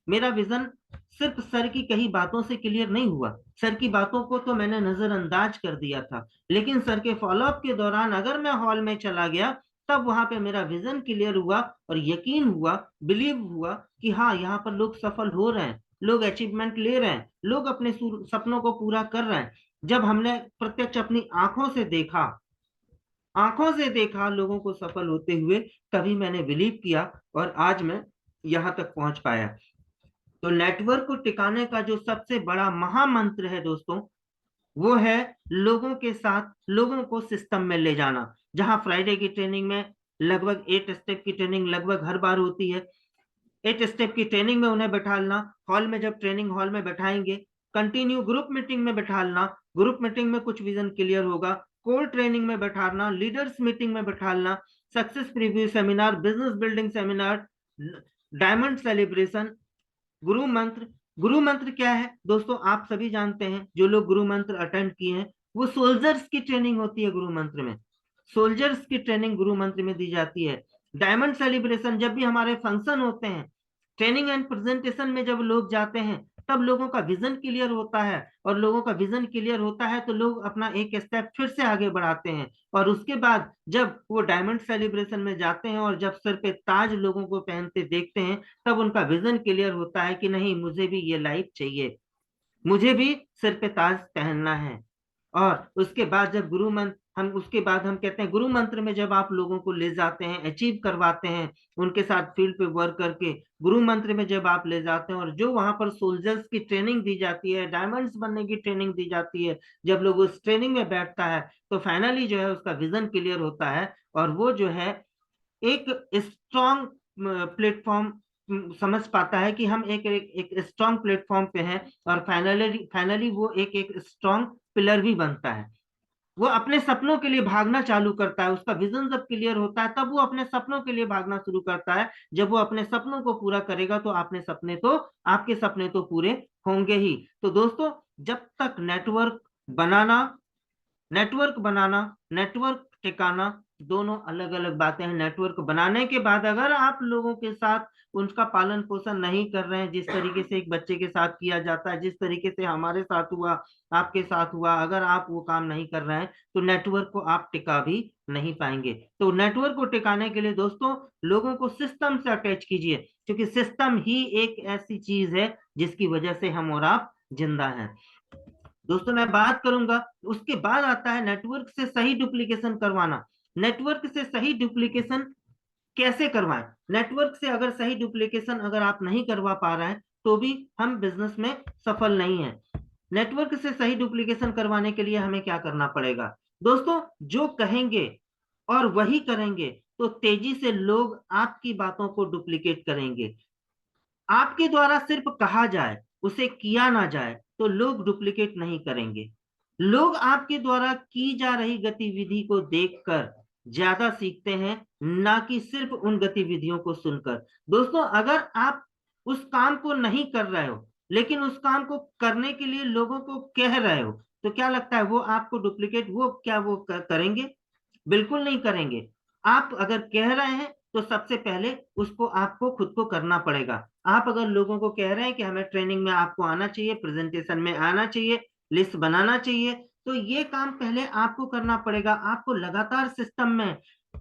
मेरा विजन सिर्फ सर की कही बातों से क्लियर नहीं हुआ। सर की बातों को तो मैंने नजरअंदाज कर दिया था, लेकिन सर के फॉलोअप के दौरान अगर मैं हॉल में चला गया तब वहां पे मेरा विजन क्लियर हुआ और यकीन हुआ, बिलीव हुआ कि हाँ, यहाँ पर लोग सफल हो रहे हैं, लोग अचीवमेंट ले रहे हैं, लोग अपने सपनों को पूरा कर रहे हैं। जब हमने प्रत्यक्ष अपनी आंखों से देखा लोगों को सफल होते हुए, तभी मैंने बिलीव किया और आज मैं यहाँ तक पहुंच पाया। तो नेटवर्क को टिकाने का जो सबसे बड़ा महामंत्र है दोस्तों, वो है लोगों के साथ लोगों को सिस्टम में ले जाना। जहां फ्राइडे की ट्रेनिंग में लगभग 8 स्टेप की ट्रेनिंग लगभग हर बार होती है। 8 स्टेप की ट्रेनिंग में उन्हें बैठालना, हॉल में जब ट्रेनिंग हॉल में बैठाएंगे, कंटिन्यू ग्रुप मीटिंग में बैठालना, ग्रुप मीटिंग में कुछ विजन क्लियर होगा, कोर ट्रेनिंग में बैठाना, लीडर्स मीटिंग में बैठालना, success preview seminar, business building seminar, diamond celebration, गुरु मंत्र। गुरु मंत्र क्या है दोस्तों? आप सभी जानते हैं, जो लोग गुरु मंत्र अटेंड किए हैं, वो सोल्जर्स की ट्रेनिंग होती है गुरु मंत्र में। सोल्जर्स की ट्रेनिंग गुरु मंत्र में दी जाती है। डायमंड सेलिब्रेशन, जब भी हमारे फंक्शन होते हैं, ट्रेनिंग एंड प्रेजेंटेशन में जब लोग जाते हैं, तब लोगों का विजन क्लियर होता है और लोगों का विजन क्लियर होता है तो लोग अपना एक स्टेप फिर से आगे बढ़ाते हैं। और उसके बाद जब वो डायमंड सेलिब्रेशन में जाते हैं और जब सर पे ताज लोगों को पहनते देखते हैं, तब उनका विजन क्लियर होता है कि नहीं, मुझे भी ये लाइफ चाहिए, मुझे भी सिर पे ताज पहनना है। और उसके बाद जब उसके बाद हम कहते हैं, गुरु मंत्र में जब आप लोगों को ले जाते हैं, अचीव करवाते हैं, उनके साथ फील्ड पे वर्क करके गुरु मंत्र में जब आप ले जाते हैं और जो वहां पर सोल्जर्स की ट्रेनिंग दी जाती है, डायमंड्स बनने की ट्रेनिंग दी जाती है, जब लोग उस ट्रेनिंग में बैठता है तो फाइनली जो है उसका विजन क्लियर होता है और वो जो है एक स्ट्रॉन्ग प्लेटफॉर्म समझ पाता है कि हम एक स्ट्रॉन्ग प्लेटफॉर्म पे हैं और फाइनली वो एक स्ट्रॉन्ग पिलर भी बनता है। वो अपने सपनों के लिए भागना चालू करता है। उसका विजन जब क्लियर होता है तब वो अपने सपनों के लिए भागना शुरू करता है। जब वो अपने सपनों को पूरा करेगा तो आपके सपने तो पूरे होंगे ही। तो दोस्तों, जब तक नेटवर्क बनाना, नेटवर्क टिकाना दोनों अलग अलग बातें हैं। नेटवर्क बनाने के बाद अगर आप लोगों के साथ उनका पालन पोषण नहीं कर रहे हैं, जिस तरीके से एक बच्चे के साथ किया जाता है, जिस तरीके से हमारे साथ हुआ, आपके साथ हुआ, अगर आप वो काम नहीं कर रहे हैं तो नेटवर्क को आप टिका भी नहीं पाएंगे। तो नेटवर्क को टिकाने के लिए दोस्तों, लोगों को सिस्टम से अटैच कीजिए, क्योंकि सिस्टम ही एक ऐसी चीज है जिसकी वजह से हम और आप जिंदा हैं। दोस्तों मैं बात करूंगा, उसके बाद आता है नेटवर्क से सही डुप्लीकेशन करवाना। नेटवर्क से सही डुप्लीकेशन कैसे करवाएं? नेटवर्क से अगर सही डुप्लीकेशन अगर आप नहीं करवा पा रहे हैं तो भी हम बिजनेस में सफल नहीं है। नेटवर्क से सही डुप्लीकेशन करवाने के लिए हमें क्या करना पड़ेगा? दोस्तों जो कहेंगे और वही करेंगे तो तेजी से लोग आपकी बातों को डुप्लीकेट करेंगे। आपके द्वारा सिर्फ कहा जाए, उसे किया ना जाए तो लोग डुप्लीकेट नहीं करेंगे। लोग आपके द्वारा की जा रही गतिविधि को देखकर ज्यादा सीखते हैं, ना कि सिर्फ उन गतिविधियों को सुनकर। दोस्तों अगर आप उस काम को नहीं कर रहे हो लेकिन उस काम को करने के लिए लोगों को कह रहे हो, तो क्या लगता है वो आपको डुप्लीकेट वो क्या वो करेंगे? बिल्कुल नहीं करेंगे। आप अगर कह रहे हैं तो सबसे पहले उसको आपको खुद को करना पड़ेगा। आप अगर लोगों को कह रहे हैं कि हमें ट्रेनिंग में आपको आना चाहिए, प्रेजेंटेशन में आना चाहिए, लिस्ट बनाना चाहिए, तो ये काम पहले आपको करना पड़ेगा। आपको लगातार सिस्टम में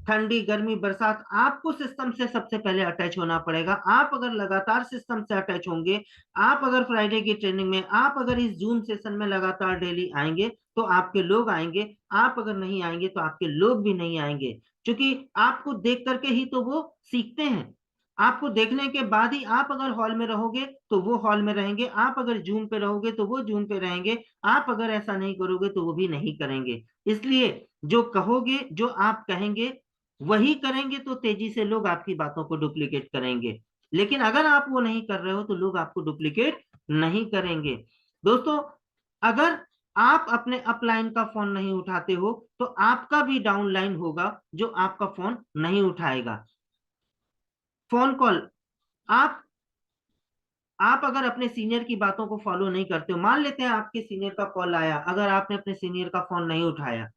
ठंडी गर्मी बरसात आपको सिस्टम से सबसे पहले अटैच होना पड़ेगा। आप अगर लगातार सिस्टम से अटैच होंगे, आप अगर फ्राइडे की ट्रेनिंग में, आप अगर इस जूम सेशन में लगातार डेली आएंगे तो आपके लोग आएंगे। आप अगर नहीं आएंगे तो आपके लोग भी नहीं आएंगे, क्योंकि आपको देख करके ही तो वो सीखते हैं। आपको देखने के बाद ही आप अगर हॉल में रहोगे तो वो हॉल में रहेंगे, आप अगर जूम पे रहोगे तो वो जूम पे रहेंगे, आप अगर ऐसा नहीं करोगे तो वो भी नहीं करेंगे। इसलिए जो कहोगे, जो आप कहेंगे वही करेंगे तो तेजी से लोग आपकी बातों को डुप्लीकेट करेंगे। लेकिन अगर आप वो नहीं कर रहे हो तो लोग आपको डुप्लीकेट नहीं करेंगे। दोस्तों अगर आप अपने अपलाइन का फोन नहीं उठाते हो तो आपका भी डाउनलाइन होगा जो आपका फोन नहीं उठाएगा। फोन कॉल, आप आप अगर अपने सीनियर की बातों को फॉलो नहीं करते हो, मान लेते हैं आपके सीनियर का कॉल आया, अगर आपने अपने सीनियर का फोन नहीं उठाया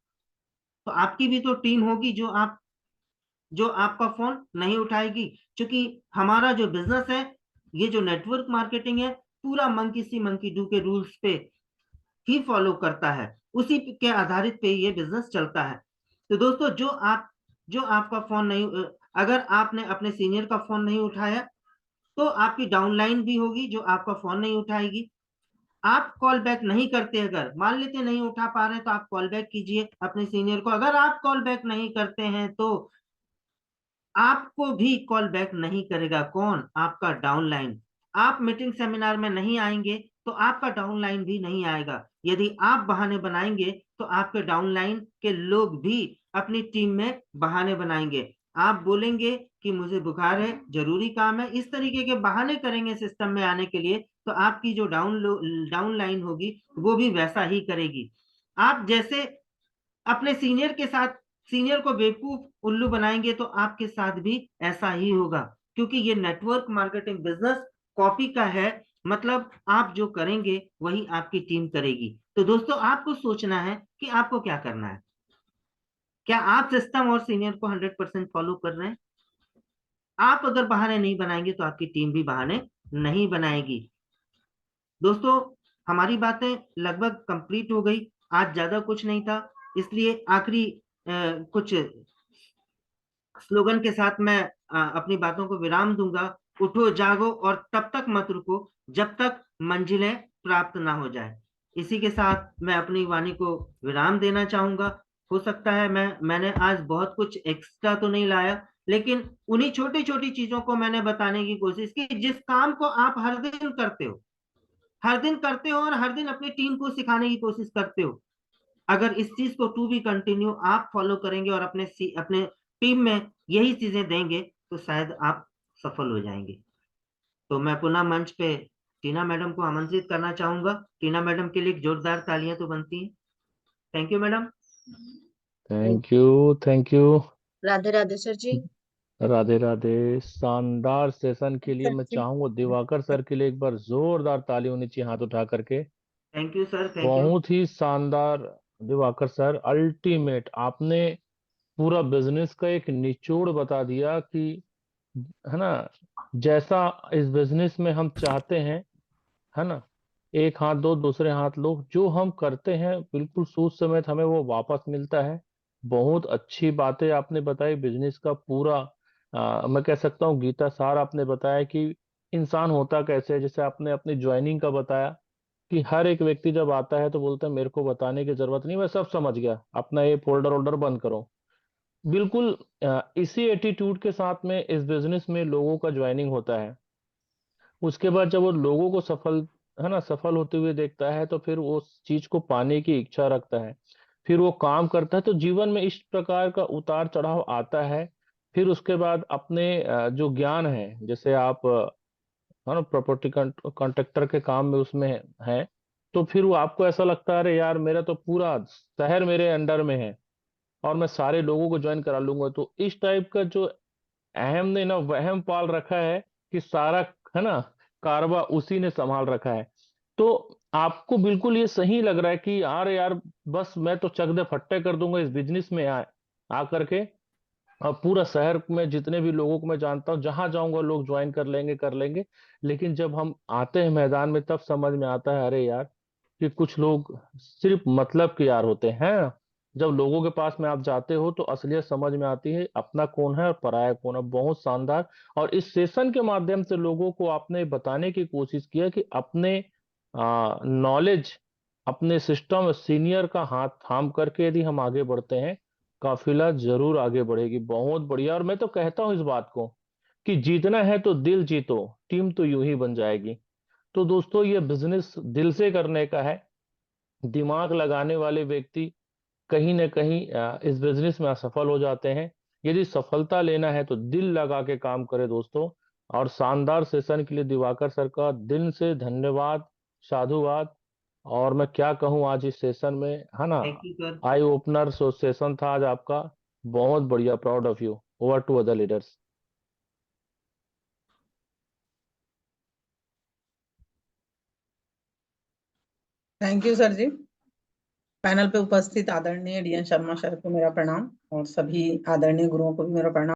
तो आपकी भी तो टीम होगी जो आपका फोन नहीं उठाएगी। क्योंकि हमारा जो बिजनेस है, ये जो नेटवर्क मार्केटिंग है, पूरा मंकी सी मंकी डू के रूल्स पे ही फॉलो करता है, उसी के आधारित पे ये बिजनेस चलता है। तो दोस्तों जो आपका फोन नहीं, अगर आपने अपने सीनियर का फोन नहीं उठाया तो आपकी डाउनलाइन भी होगी जो आपका फोन नहीं उठाएगी। आप कॉल बैक नहीं करते, अगर मान लेते नहीं उठा पा रहे तो आप कॉल बैक कीजिए अपने सीनियर को। अगर आप कॉल बैक नहीं करते हैं तो आपको भी कॉल बैक नहीं करेगा कौन? आपका डाउनलाइन। आप मीटिंग सेमिनार में नहीं आएंगे तो आपका डाउनलाइन भी नहीं आएगा। यदि आप बहाने बनाएंगे तो आपके डाउनलाइन के लोग भी अपनी टीम में बहाने बनाएंगे। आप बोलेंगे कि मुझे बुखार है, जरूरी काम है, इस तरीके के बहाने करेंगे सिस्टम में आने के लिए, तो आपकी जो डाउनलाइन होगी वो भी वैसा ही करेगी। आप जैसे अपने सीनियर के साथ सीनियर को बेवकूफ उल्लू बनाएंगे तो आपके साथ भी ऐसा ही होगा, क्योंकि ये नेटवर्क मार्केटिंग बिजनेस कॉपी का है। मतलब आप जो करेंगे वही आपकी टीम करेगी। तो दोस्तों आपको सोचना है कि आपको क्या करना है। क्या आप सिस्टम और सीनियर को 100% फॉलो कर रहे हैं? आप अगर बहाने नहीं बनाएंगे तो आपकी टीम भी बहाने नहीं बनाएगी। दोस्तों हमारी बातें लगभग कंप्लीट हो गई। आज ज्यादा कुछ नहीं था, इसलिए आखिरी कुछ स्लोगन के साथ मैं अपनी बातों को विराम दूंगा। उठो जागो और तब तक मत रुको जब तक मंजिलें प्राप्त ना हो जाए। इसी के साथ मैं अपनी वाणी को विराम देना चाहूंगा। हो सकता है मैंने आज बहुत कुछ एक्स्ट्रा तो नहीं लाया, लेकिन उन्हीं छोटी छोटी चीजों को मैंने बताने की कोशिश की जिस काम को आप हर दिन करते हो, हर दिन करते हो और हर दिन अपनी टीम को सिखाने की कोशिश करते हो। अगर इस चीज को टू बी कंटिन्यू आप फॉलो करेंगे और अपने टीम में यही चीजें देंगे तो शायद आप सफल हो जाएंगे। तो मैं पुनः मंच पे टीना मैडम को आमंत्रित करना चाहूंगा। टीना मैडम के लिए एक जोरदार तालियां तो बनती हैं। Thank you madam. Thank you, thank you. Radhe Radhe sir ji. Radhe Radhe. शानदार सेशन के लिए सर मैं जी। चाहूंगा दिवाकर सर के लिए एक बार जोरदार ताली होनी चाहिए हाथ उठा करके। Thank you sir, thank you. बहुत ही शानदार। दिवाकर सर अल्टीमेट, आपने पूरा बिजनेस का एक निचोड़ बता दिया कि, है ना, जैसा इस बिजनेस में हम चाहते हैं, है ना, एक हाथ दो दूसरे हाथ लो, जो हम करते हैं बिल्कुल सूद समेत हमें वो वापस मिलता है। बहुत अच्छी बातें आपने बताई बिजनेस का पूरा। मैं कह सकता हूँ गीता सार आपने बताया कि इंसान होता कैसे है। जैसे आपने अपनी ज्वाइनिंग का बताया कि हर एक व्यक्ति जब आता है तो बोलता है मेरे को बताने की जरूरत नहीं, मैं सब समझ गया, अपना ये फोल्डर वोल्डर बंद करो। बिल्कुल इसी एटीट्यूड के साथ में इस बिजनेस में लोगों का ज्वाइनिंग होता है। उसके बाद जब वो लोगों को सफल, है ना, सफल होते हुए देखता है तो फिर वो उस चीज को पाने की इच्छा रखता है, फिर वो काम करता है। तो जीवन में इस प्रकार का उतार चढ़ाव आता है। फिर उसके बाद अपने जो ज्ञान है, जैसे आप है ना प्रॉपर्टी कॉन्ट्रैक्टर के काम में उसमें है, तो फिर वो आपको ऐसा लगता है अरे यार मेरा तो पूरा शहर मेरे अंडर में है और मैं सारे लोगों को ज्वाइन करा लूंगा। तो इस टाइप का जो अहम ने ना वहम पाल रखा है कि सारा, है ना, कारवा उसी ने संभाल रखा है। तो आपको बिल्कुल ये सही लग रहा है कि यार यार बस मैं तो चक दे फट्टे कर दूंगा इस बिजनेस में आ करके। और पूरा शहर में जितने भी लोगों को मैं जानता हूँ, जहां जाऊंगा लोग ज्वाइन कर लेंगे कर लेंगे। लेकिन जब हम आते हैं मैदान में तब समझ में आता है अरे यार कि कुछ लोग सिर्फ मतलब के यार होते हैं। जब लोगों के पास में आप जाते हो तो असलियत समझ में आती है, अपना कौन है और पराया कौन है। बहुत शानदार। और इस सेशन के माध्यम से लोगों को आपने बताने की कोशिश किया कि अपने नॉलेज, अपने सिस्टम सीनियर का हाथ थाम करके यदि हम आगे बढ़ते हैं, काफिला जरूर आगे बढ़ेगी। बहुत बढ़िया। और मैं तो कहता हूँ इस बात को कि जीतना है तो दिल जीतो, टीम तो यूं ही बन जाएगी। तो दोस्तों ये बिजनेस दिल से करने का है। दिमाग लगाने वाले व्यक्ति कहीं ना कहीं इस बिजनेस में असफल हो जाते हैं। यदि सफलता लेना है तो दिल लगा के काम करें दोस्तों। और शानदार सेशन के लिए दिवाकर सर का दिल से धन्यवाद, साधुवाद। और मैं क्या कहूँ, आज इस सेशन में, है ना, thank you sir. Eye opener so session था आज आपका। बहुत बढ़िया, proud of you. Over to other leaders. Thank you sir ji. Panel पे उपस्थित आदरणीय डीएन शर्मा सर को मेरा प्रणाम और सभी आदरणीय गुरुओं को भी मेरा प्रणाम।